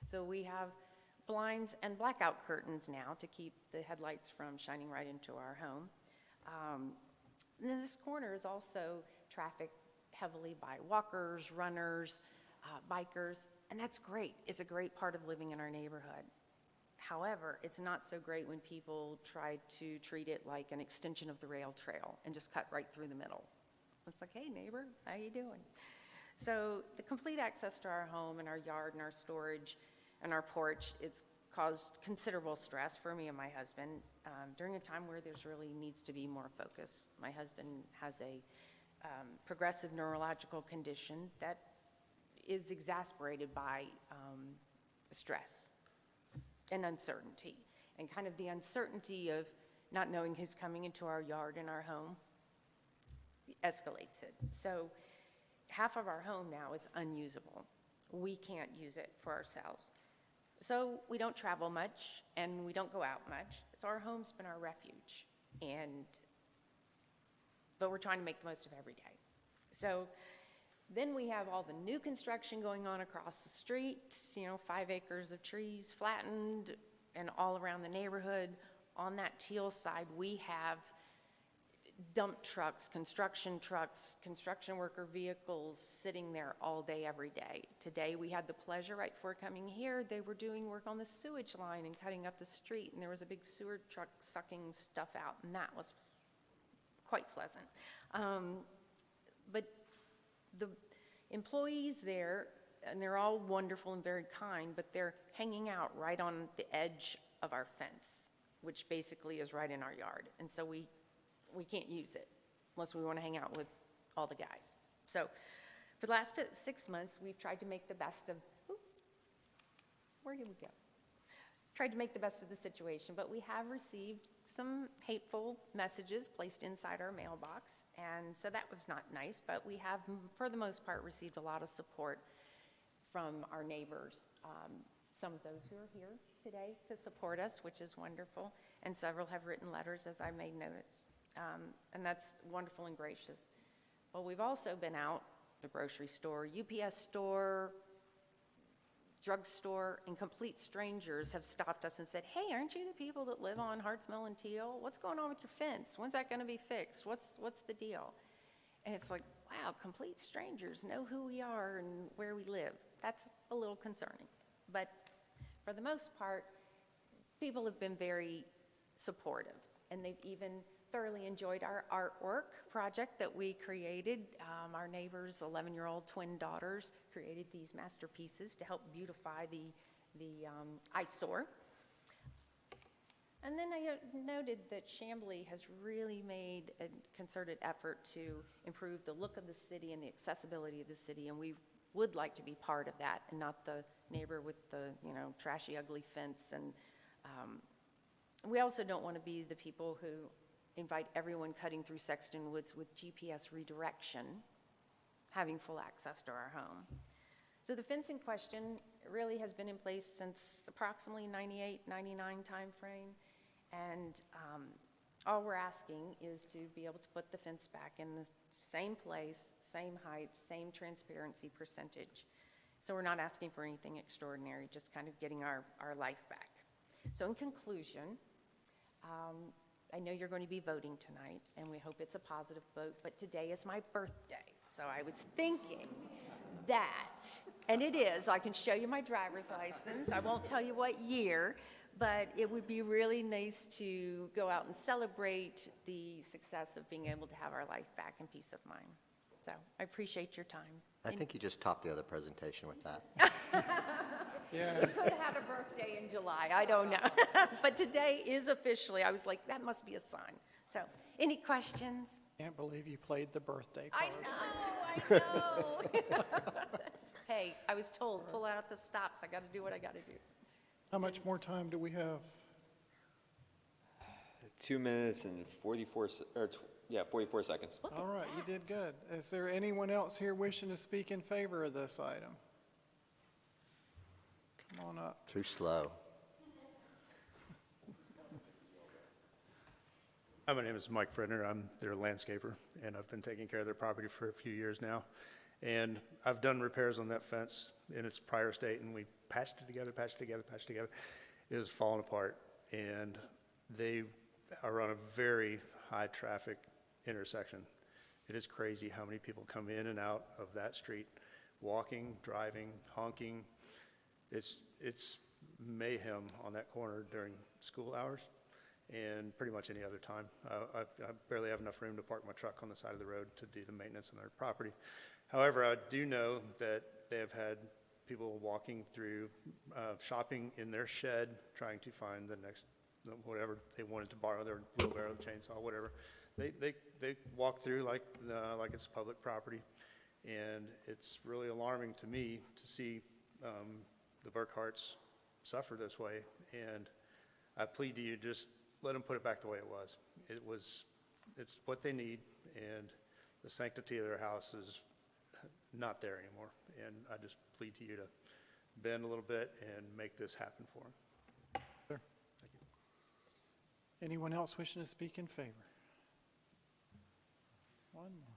So we have blinds and blackout curtains now to keep the headlights from shining right into our home. And then this corner is also trafficked heavily by walkers, runners, bikers, and that's great. It's a great part of living in our neighborhood. However, it's not so great when people try to treat it like an extension of the rail trail and just cut right through the middle. It's like, hey neighbor, how you doing? So the complete access to our home and our yard and our storage and our porch, it's caused considerable stress for me and my husband during a time where there's really needs to be more focus. My husband has a progressive neurological condition that is exasperated by stress and uncertainty, and kind of the uncertainty of not knowing who's coming into our yard and our home escalates it. So half of our home now is unusable. We can't use it for ourselves. So we don't travel much and we don't go out much. So our home's been our refuge, but we're trying to make the most of every day. So then we have all the new construction going on across the street, 5 acres of trees flattened and all around the neighborhood. On that Teal side, we have dump trucks, construction worker vehicles sitting there all day, every day. Today, we had the pleasure, right before coming here, they were doing work on the sewage line and cutting up the street, and there was a big sewer truck sucking stuff out, and that was quite pleasant. But the employees there, and they're all wonderful and very kind, but they're hanging out right on the edge of our fence, which basically is right in our yard. And so we can't use it unless we want to hang out with all the guys. So for the last 6 months, we've tried to make the best of, where did we go? Tried to make the best of the situation, but we have received some hateful messages placed inside our mailbox, and so that was not nice, but we have, for the most part, received a lot of support from our neighbors. Some of those who are here today to support us, which is wonderful, and several have written letters, as I made notes, and that's wonderful and gracious. But we've also been out, the grocery store, UPS store, drugstore, and complete strangers have stopped us and said, hey, aren't you the people that live on Hartsmill and Teal? What's going on with your fence? When's that going to be fixed? What's the deal? And it's like, wow, complete strangers know who we are and where we live. That's a little concerning. But for the most part, people have been very supportive, and they've even thoroughly enjoyed our artwork project that we created. Our neighbor's 11-year-old twin daughters created these masterpieces to help beautify the eyesore. And then I noted that Chamblee has really made a concerted effort to improve the look of the city and the accessibility of the city, and we would like to be part of that and not the neighbor with the trashy, ugly fence. And we also don't want to be the people who invite everyone cutting through Sexton Woods with GPS redirection, having full access to our home. So the fence in question really has been in place since approximately 98, 99 timeframe. And all we're asking is to be able to put the fence back in the same place, same height, same transparency percentage. So we're not asking for anything extraordinary, just kind of getting our life back. So in conclusion, I know you're going to be voting tonight, and we hope it's a positive vote, but today is my birthday. So I was thinking that, and it is, I can show you my driver's license. I won't tell you what year, but it would be really nice to go out and celebrate the success of being able to have our life back in peace of mind. So I appreciate your time. I think you just topped the other presentation with that. Yeah. We could have had a birthday in July, I don't know. But today is officially, I was like, that must be a sign. So, any questions? Can't believe you played the birthday I card. know. Hey, I was told, pull out the stops, I gotta do what I gotta do. How much more time do we have? 2 minutes and 44 seconds. All right, you did good. Is there anyone else here wishing to speak in favor of this item? Come on up. Too slow. Hi, my name is Mike Fredner. I'm their landscaper, and I've been taking care of their property for a few years now. And I've done repairs on that fence in its prior state, and we patched it together. It was falling apart, and they are on a very high-traffic intersection. It is crazy how many people come in and out of that street, walking, driving, honking. It's mayhem on that corner during school hours and pretty much any other time. I barely have enough room to park my truck on the side of the road to do the maintenance on their property. However, I do know that they have had people walking through, shopping in their shed, trying to find the next, whatever they wanted to borrow, their wheelbarrow, chainsaw, whatever. They walk through like it's public property, and it's really alarming to me to see the Burkharts suffer this way. And I plead to you, just let them put it back the way it was. It's what they need, and the sanctity of their house is not there anymore. And I just plead to you to bend a little bit and make this happen for them. Sure. Anyone else wishing to speak in favor? One more.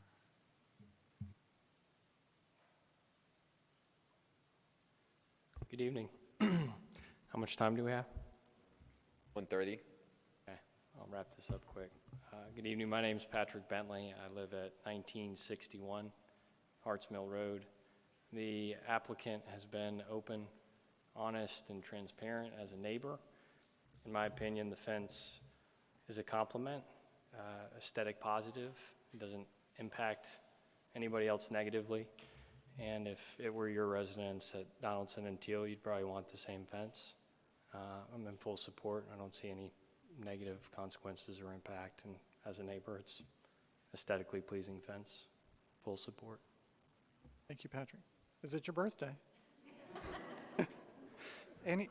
Good evening. How much time do we have? 1:30. Okay, I'll wrap this up quick. Good evening, my name's Patrick Bentley. I live at 1961 Harts Mill Road. The applicant has been open, honest, and transparent as a neighbor. In my opinion, the fence is a compliment, aesthetic positive. It doesn't impact anybody else negatively. And if it were your residence at Donaldson and Teal, you'd probably want the same fence. I'm in full support. I don't see any negative consequences or impact. And as a neighbor, it's aesthetically pleasing fence. Full support. Thank you, Patrick. Is it your birthday? Any,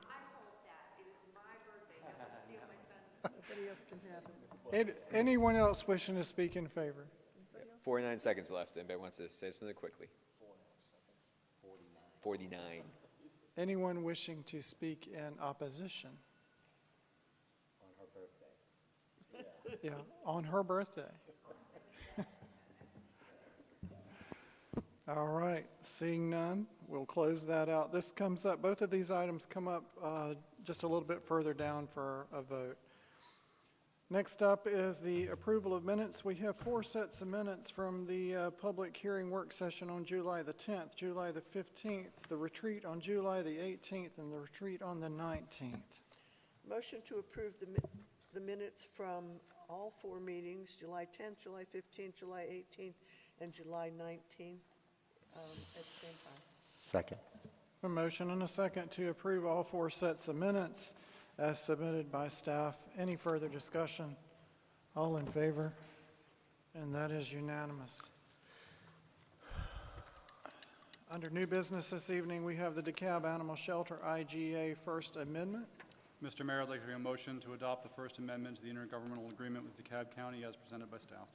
Nobody else can have it. anyone else wishing to speak in favor? 49 seconds left. Anybody wants to say something quickly? 49. Anyone wishing to speak in opposition? On her birthday. Yeah, on her birthday. All right, seeing none, we'll close that out. This comes up, both of these items come up just a little bit further down for a vote. Next up is the approval of minutes. We have 4 sets of minutes from the public hearing work session on July the 10th, July the 15th, the retreat on July the 18th, and the retreat on the 19th. Motion to approve the minutes from all 4 meetings, July 10th, July 15th, July 18th, and July 19th, at the same time. Second. A motion and a second to approve all 4 sets of minutes as submitted by staff. Any further discussion? All in favor? And that is unanimous. Under new business this evening, we have the DeKalb Animal Shelter IGA First Amendment. Mr. Mayor, I'd like to make a motion to adopt the First Amendment to the intergovernmental agreement with DeKalb County as presented by staff.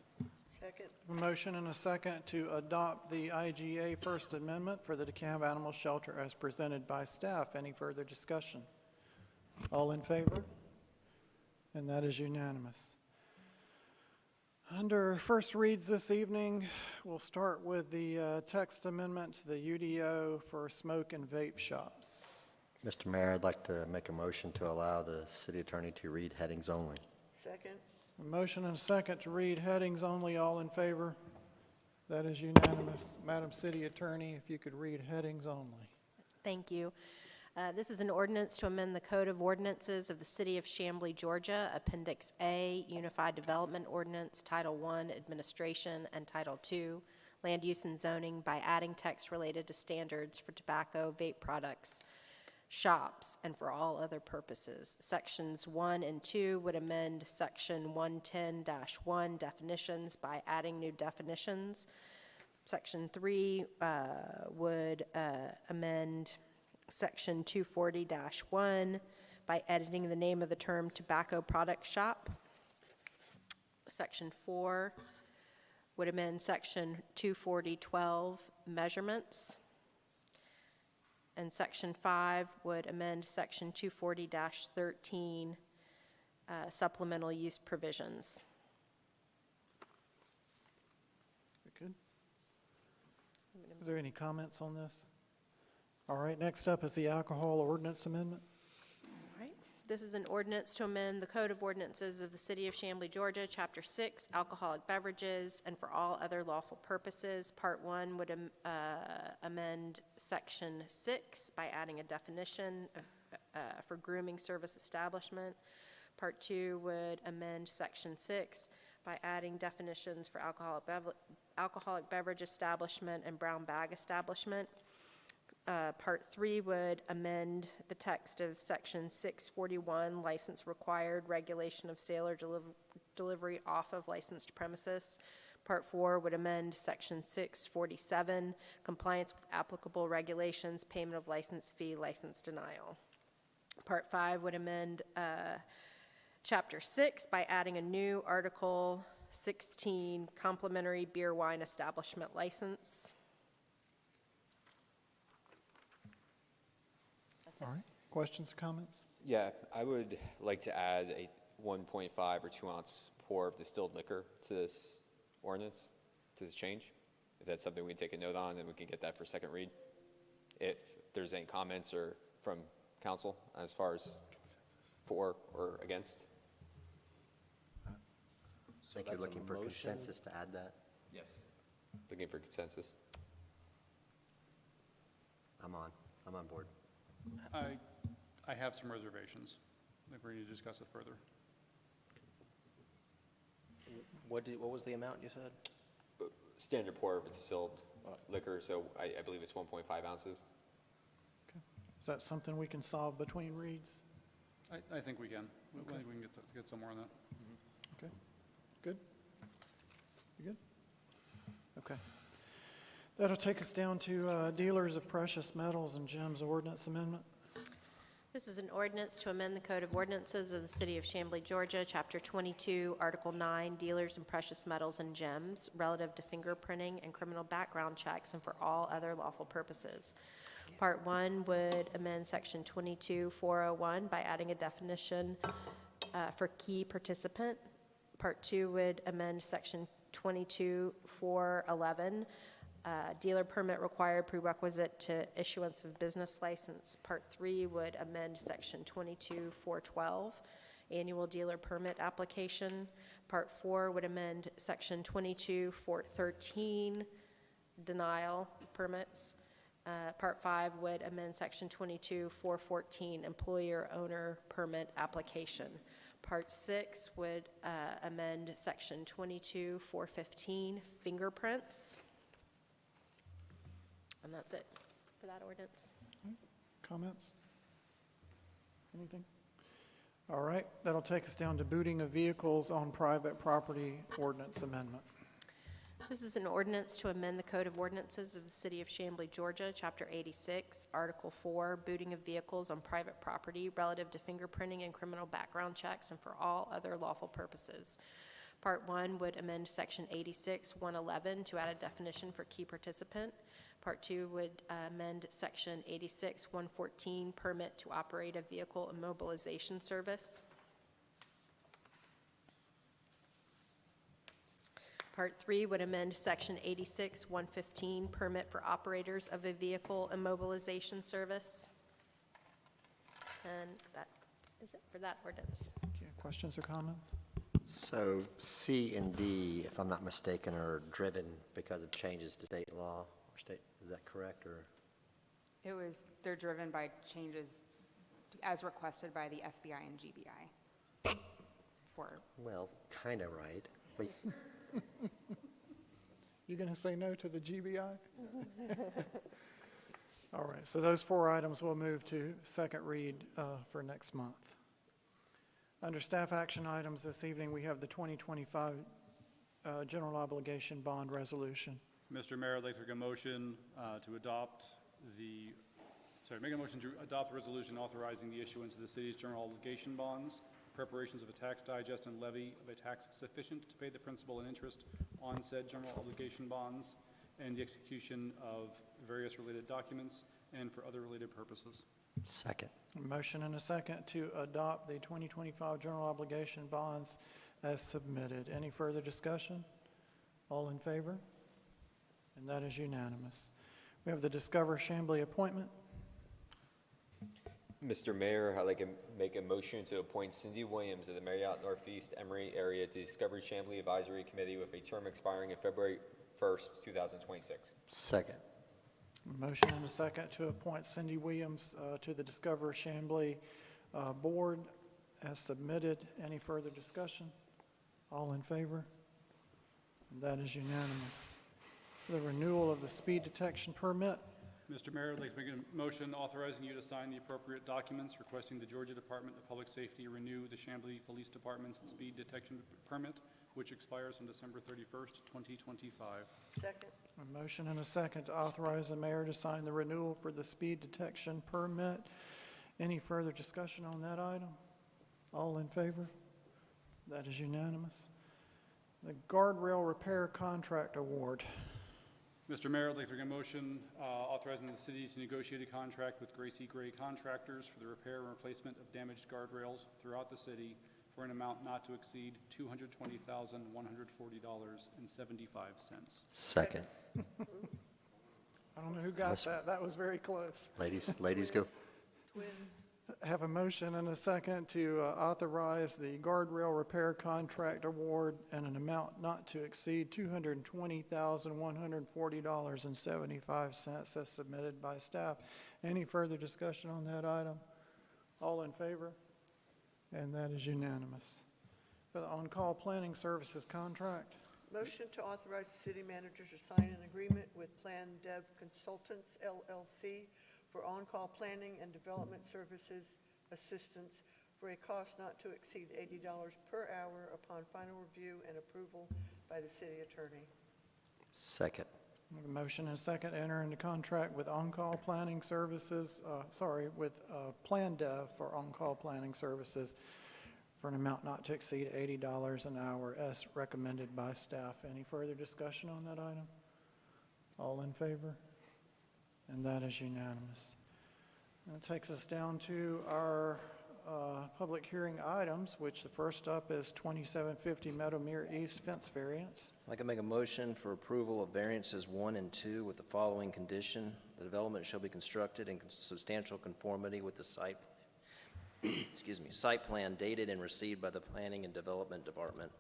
Second? A motion and a second to adopt the IGA First Amendment for the DeKalb Animal Shelter as presented by staff. Any further discussion? All in favor? And that is unanimous. Under first reads this evening, we'll start with the text amendment to the UDO for smoke and vape shops. Mr. Mayor, I'd like to make a motion to allow the city attorney to read headings only. Second? A motion and a second to read headings only. All in favor? That is unanimous. Madam City Attorney, if you could read headings only. Thank you. This is an ordinance to amend the Code of Ordinances of the City of Chamblee, Georgia, Appendix A, Unified Development Ordinance, Title I, Administration, and Title II, Land Use and Zoning, by adding text related to standards for tobacco, vape products, shops, and for all other purposes. Sections 1 and 2 would amend Section 110-1 definitions by adding new definitions. Section 3 would amend Section 240-1 by editing the name of the term tobacco product shop. Section 4 would amend Section 240-12 measurements. And Section 5 would amend Section 240-13 supplemental use provisions. Good. Is there any comments on this? All right, next up is the alcohol ordinance amendment. All right. This is an ordinance to amend the Code of Ordinances of the City of Chamblee, Georgia, Chapter 6, Alcoholic Beverages, and for all other lawful purposes. Part 1 would amend Section 6 by adding a definition for grooming service establishment. Part 2 would amend Section 6 by adding definitions for alcoholic beverage establishment and brown bag establishment. Part 3 would amend the text of Section 641, license required, regulation of sale or delivery off of licensed premises. Part 4 would amend Section 647, compliance with applicable regulations, payment of license fee, license denial. Part 5 would amend Chapter 6 by adding a new Article 16, complimentary beer wine establishment license. All right, questions or comments? Yeah, I would like to add a 1.5 or 2 ounce pour of distilled liquor to this ordinance, to this change. If that's something we can take a note on, then we can get that for second read. If there's any comments or from council as far as for or against. I think you're looking for consensus to add that? Yes. Looking for consensus. I'm on board. I have some reservations. I think we need to discuss it further. What was the amount you said? Standard pour of distilled liquor, so I believe it's 1.5 ounces. Is that something we can solve between reads? I think we can. I think we can get somewhere on that. Okay, good? You good? Okay. That'll take us down to dealers of precious metals and gems ordinance amendment. This is an ordinance to amend the Code of Ordinances of the City of Chamblee, Georgia, Chapter 22, Article 9, Dealers in Precious Metals and Gems, relative to fingerprinting and criminal background checks and for all other lawful purposes. Part 1 would amend Section 22-401 by adding a definition for key participant. Part 2 would amend Section 22-411, dealer permit required prerequisite to issuance of business license. Part 3 would amend Section 22-412, annual dealer permit application. Part 4 would amend Section 22-413, denial permits. Part 5 would amend Section 22-414, employer-owner permit application. Part 6 would amend Section 22-415, fingerprints. And that's it for that ordinance. Comments? Anything? All right, that'll take us down to booting of vehicles on private property ordinance amendment. This is an ordinance to amend the Code of Ordinances of the City of Chamblee, Georgia, Chapter 86, Article 4, booting of vehicles on private property relative to fingerprinting and criminal background checks and for all other lawful purposes. Part 1 would amend Section 86-111 to add a definition for key participant. Part 2 would amend Section 86-114, permit to operate a vehicle immobilization service. Part 3 would amend Section 86-115, permit for operators of a vehicle immobilization service. And that is it for that ordinance. Okay, questions or comments? So C and D, if I'm not mistaken, are driven because of changes to state law or state, is that correct, or? They're driven by changes as requested by the FBI and GBI. Well, kind of right. But You going to say no to the GBI? All right, so those 4 items will move to second read for next month. Under staff action items this evening, we have the 2025 general obligation bond resolution. Mr. Mayor, I'd like to make a motion make a motion to adopt the resolution authorizing the issuance of the city's general obligation bonds, preparations of a tax digest and levy of a tax sufficient to pay the principal and interest on said general obligation bonds, and the execution of various related documents and for other related purposes. second. A motion and a second to adopt the 2025 general obligation bonds as submitted. Any further discussion? All in favor? And that is unanimous. We have the Discover Chamblee appointment. Mr. Mayor, I'd like to make a motion to appoint Cindy Williams of the Marriott Northeast Emory area to Discover Chamblee Advisory Committee with a term expiring in February 1st, 2026. Second. A motion and a second to appoint Cindy Williams to the Discover Chamblee Board as submitted. Any further discussion? All in favor? And that is unanimous. The renewal of the speed detection permit. Mr. Mayor, I'd like to make a motion authorizing you to sign the appropriate documents requesting the Georgia Department of Public Safety renew the Chamblee Police Department's speed detection permit, which expires on December 31st, 2025. Second. A motion and a second to authorize the mayor to sign the renewal for the speed detection permit. Any further discussion on that item? All in favor? That is unanimous. The guardrail repair contract award. Mr. Mayor, I'd like to make a motion authorizing the city to negotiate a contract with Gracie Gray Contractors for the repair and replacement of damaged guardrails throughout the city for an amount not to exceed $220,140.75. Second. I don't know who got that. That was very close. Ladies go. Twins. Have a motion and a second to authorize the guardrail repair contract award and an amount not to exceed $220,140.75 as submitted by staff. Any further discussion on that item? All in favor? And that is unanimous. For the on-call planning services contract. Motion to authorize the city manager to sign an agreement with Plan Dev Consultants, LLC, for on-call planning and development services assistance for a cost not to exceed $80 per hour upon final review and approval by the city attorney. Second. We have a motion and a second to enter into contract with on-call planning services, with Plan Dev for on-call planning services for an amount not to exceed $80 an hour as recommended by staff. Any further discussion on that item? All in favor? And that is unanimous. That takes us down to our public hearing items, which the first up is 2750 Meadowmere East fence variance. I'd like to make a motion for approval of variances 1 and 2 with the following condition. The development shall be constructed in substantial conformity with the site, site plan dated and received by the Planning and Development Department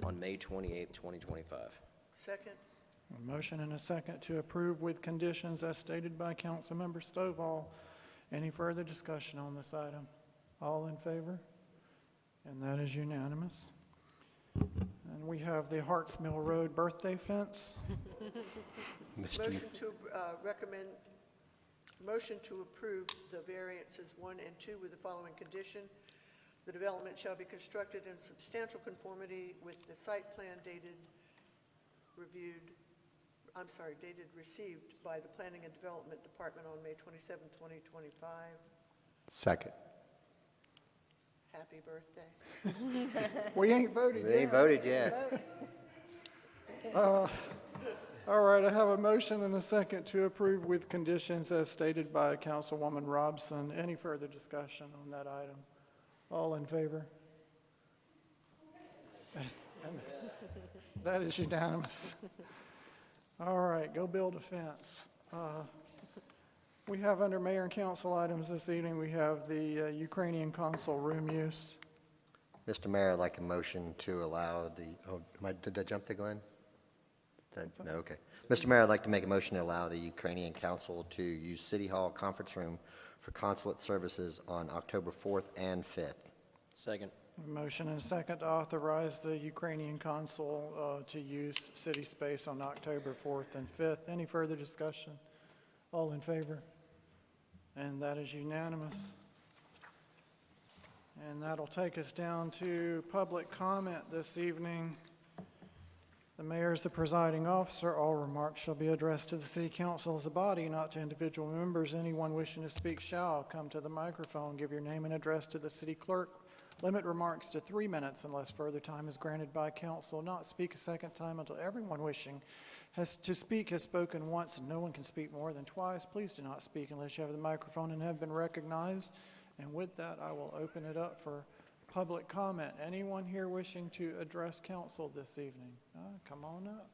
on May 28, 2025. Second. A motion and a second to approve with conditions as stated by Councilmember Stovall. Any further discussion on this item? All in favor? And that is unanimous. And we have the Harts Mill Road birthday fence. Motion to approve the variances 1 and 2 with the following condition. The development shall be constructed in substantial conformity with the site plan dated, reviewed, I'm sorry, dated received by the Planning and Development Department on May 27, 2025. Second. Happy birthday. We ain't voted We yet. ain't voted yet. All right, I have a motion and a second to approve with conditions as stated by Councilwoman Robson. Any further discussion on that item? All in favor? And that is unanimous. All right, go build a fence. We have under mayor and council items this evening, we have the Ukrainian consul room use. Mr. Mayor, I'd like a motion to allow did I jump to Glenn? No, okay. Mr. Mayor, I'd like to make a motion to allow the Ukrainian consul to use City Hall conference room for consulate services on October 4th and 5th. Second. A motion and a second to authorize the Ukrainian consul to use city space on October 4th and 5th. Any further discussion? All in favor? And that is unanimous. And that'll take us down to public comment this evening. The mayor is the presiding officer. All remarks shall be addressed to the city council as a body, not to individual members. Anyone wishing to speak shall come to the microphone, give your name and address to the city clerk. Limit remarks to 3 minutes unless further time is granted by council. Not speak a second time until everyone wishing to speak has spoken once, and no one can speak more than twice. Please do not speak unless you have the microphone and have been recognized. And with that, I will open it up for public comment. Anyone here wishing to address council this evening? Come on up.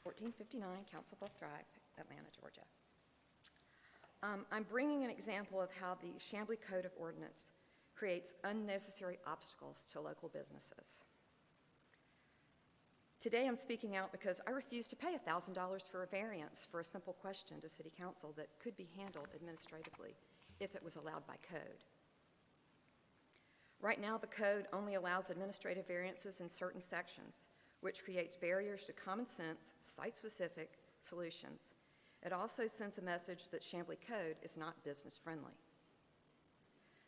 1459 Council Bluff Drive, Atlanta, Georgia. I'm bringing an example of how the Chamblee Code of Ordinance creates unnecessary obstacles to local businesses. Today I'm speaking out because I refuse to pay $1,000 for a variance for a simple question to City Council that could be handled administratively if it was allowed by code. Right now, the code only allows administrative variances in certain sections, which creates barriers to common sense, site-specific solutions. It also sends a message that Chamblee Code is not business-friendly.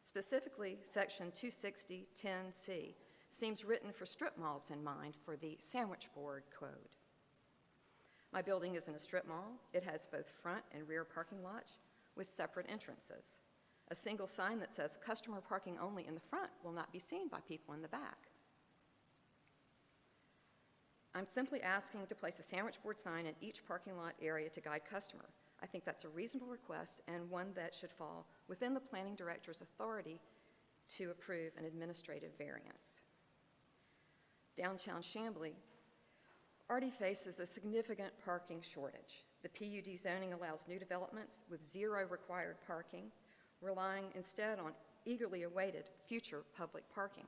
Specifically, Section 260.10c seems written for strip malls in mind for the sandwich board code. My building is in a strip mall. It has both front and rear parking lots with separate entrances. A single sign that says customer parking only in the front will not be seen by people in the back. I'm simply asking to place a sandwich board sign in each parking lot area to guide customer. I think that's a reasonable request and one that should fall within the planning director's authority to approve an administrative variance. Downtown Chamblee already faces a significant parking shortage. The PUD zoning allows new developments with zero required parking, relying instead on eagerly awaited future public parking.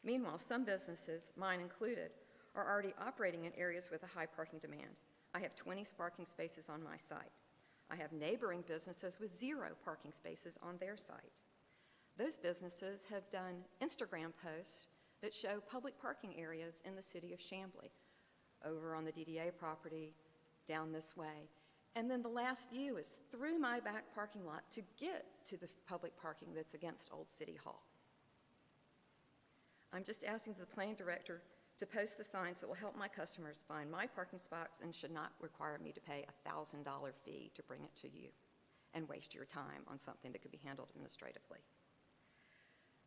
Meanwhile, some businesses, mine included, are already operating in areas with a high parking demand. I have 20 parking spaces on my site. I have neighboring businesses with zero parking spaces on their site. Those businesses have done Instagram posts that show public parking areas in the city of Chamblee, over on the DDA property, down this way. And then the last view is through my back parking lot to get to the public parking that's against Old City Hall. I'm just asking the planning director to post the signs that will help my customers find my parking spots and should not require me to pay a $1,000 fee to bring it to you and waste your time on something that could be handled administratively.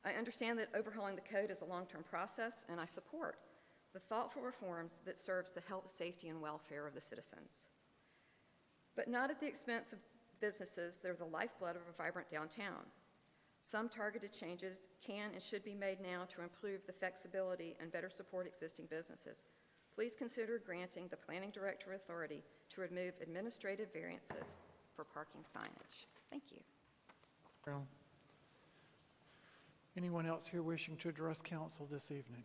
I understand that overhauling the code is a long-term process, and I support the thoughtful reforms that serves the health, safety, and welfare of the citizens, but not at the expense of businesses that are the lifeblood of a vibrant downtown. Some targeted changes can and should be made now to improve the flexibility and better support existing businesses. Please consider granting the planning director authority to remove administrative variances for parking signage. Thank you. Well, anyone else here wishing to address council this evening?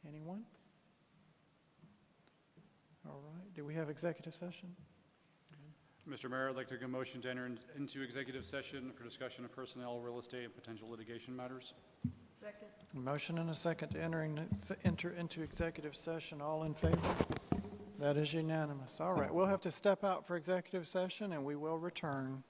Anyone? All right. Do we have executive session? Mr. Mayor, I'd like to make a motion to enter into executive session for discussion of personnel, real estate, and potential litigation matters. Second. A motion and a second to enter into executive session. All in favor? That is unanimous. All right. We'll have to step out for executive session, and we will return.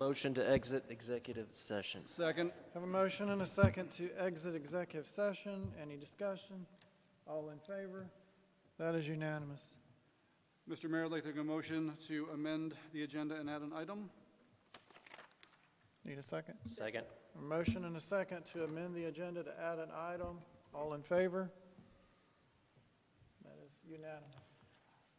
Motion to exit executive session. Second. Have a motion and a second to exit executive session. Any discussion? All in favor? That is unanimous. Mr. Mayor, I'd like to make a motion to amend the agenda and add an item. Need a second? Second. A motion and a second to amend the agenda to add an item. All in favor? That is unanimous.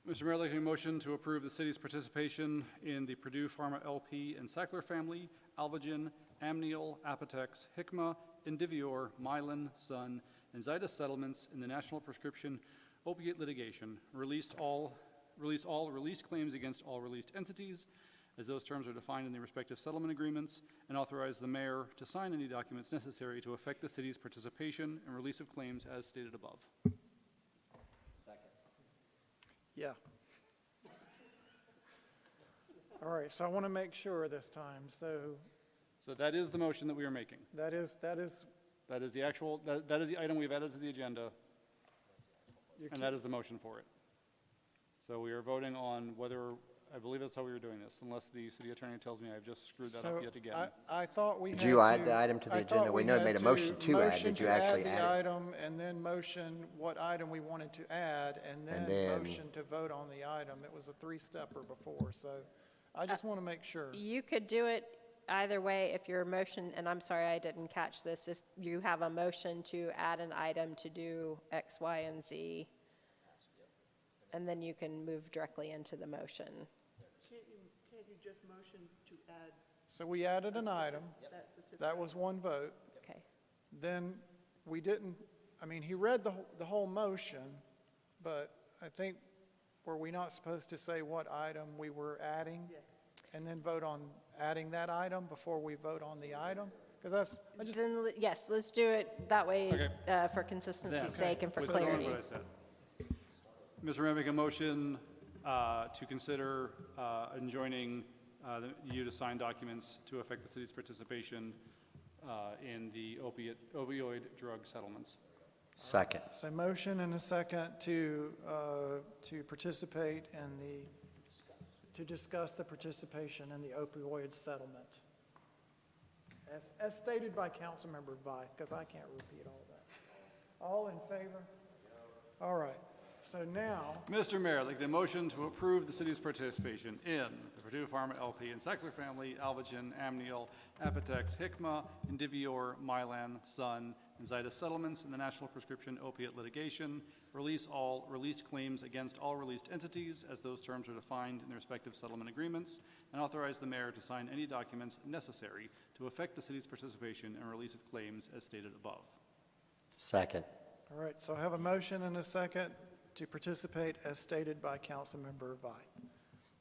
Mr. Mayor, I'd like to make a motion to approve the city's participation in the Purdue Pharma LP and Sackler Family, Alvogen, Amneal, Apotex, Hikma, Indivior, Mylan, Sun, and Zydus settlements in the national prescription opiate litigation, release all released claims against all released entities, as those terms are defined in the respective settlement agreements, and authorize the mayor to sign any documents necessary to effect the city's participation and release of claims as stated above. Yeah. All right, so I want to make sure this time. So So that is the motion that we are making. that is, That is the actual, that is the item we've added to the agenda, and that is the motion for it. So we are voting on whether, I believe that's how we were doing this, unless the city attorney tells me I've just screwed that so up yet again. I thought we had Did you add to- the item to the I agenda? thought We know it had made a motion to add. motion Did you to actually the add it? item and then motion what item we wanted to add, and then then- motion to vote on the item. It was a three-stepper before, so I just want to make sure. You could do it either way if your motion, and I'm sorry I didn't catch this, if you have a motion to add an item to do X, Y, and Z, and then you can move directly into the motion. Can't you just motion to add So we added an item. that specific? That was one vote. Okay. Then we didn't, I mean, he read the whole motion, but I think, were we not supposed to say what item we were adding? Yes. And then vote on adding that item before we vote on the item? Because I just, Then, yes, let's do it that way Okay. for consistency's Then, sake and for withdrawing clarity. what I said. Mr. Mayor, make a motion to consider enjoining you to sign documents to affect the city's participation in the opioid drug settlements. Second. so motion and a second to participate in to discuss the participation in the opioid settlement. As stated by Councilmember Vythe, because I can't repeat all that. All in favor? All right, so now, Mr. Mayor, I'd like the motion to approve the city's participation in the Purdue Pharma LP and Sackler Family, Alvogen, Amneal, Apotex, Hikma, Indivior, Mylan, Sun, and Zydus settlements in the national prescription opiate litigation, release all released claims against all released entities as those terms are defined in the respective settlement agreements, and authorize the mayor to sign any documents necessary to effect the city's participation and release of claims as stated above. Second. all right, so I have a motion and a second to participate as stated by Councilmember Vythe.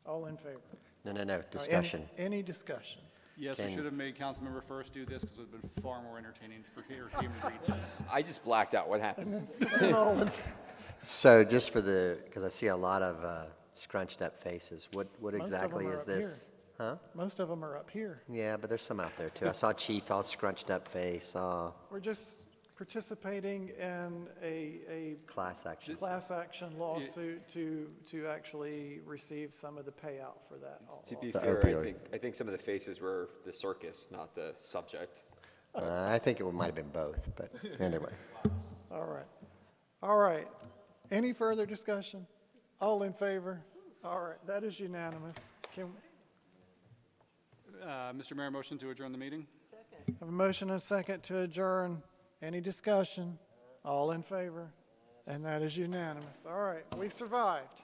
All in favor? No, discussion. Any discussion? Yes, we Can- should have made Councilmember First do this because it would have been far more entertaining for him to read this. I just blacked out. What happened? So just for because I see a lot of scrunched up faces, what Most of exactly them are is up this? Huh? Most of them are up here. Yeah, but there's some out there too. I saw Chief, all scrunched up face, saw We're just participating in a class action. class action lawsuit to actually receive some of the payout for that. To be The fair, opioid. I think some of the faces were the circus, not the subject. I think it might have been both, but anyway. All right. All right. Any further discussion? All in favor? All right, that is unanimous. Can Mr. Mayor, motion to adjourn the meeting? I have a motion and a second to adjourn. Any discussion? All in favor? And that is unanimous. All right, we survived.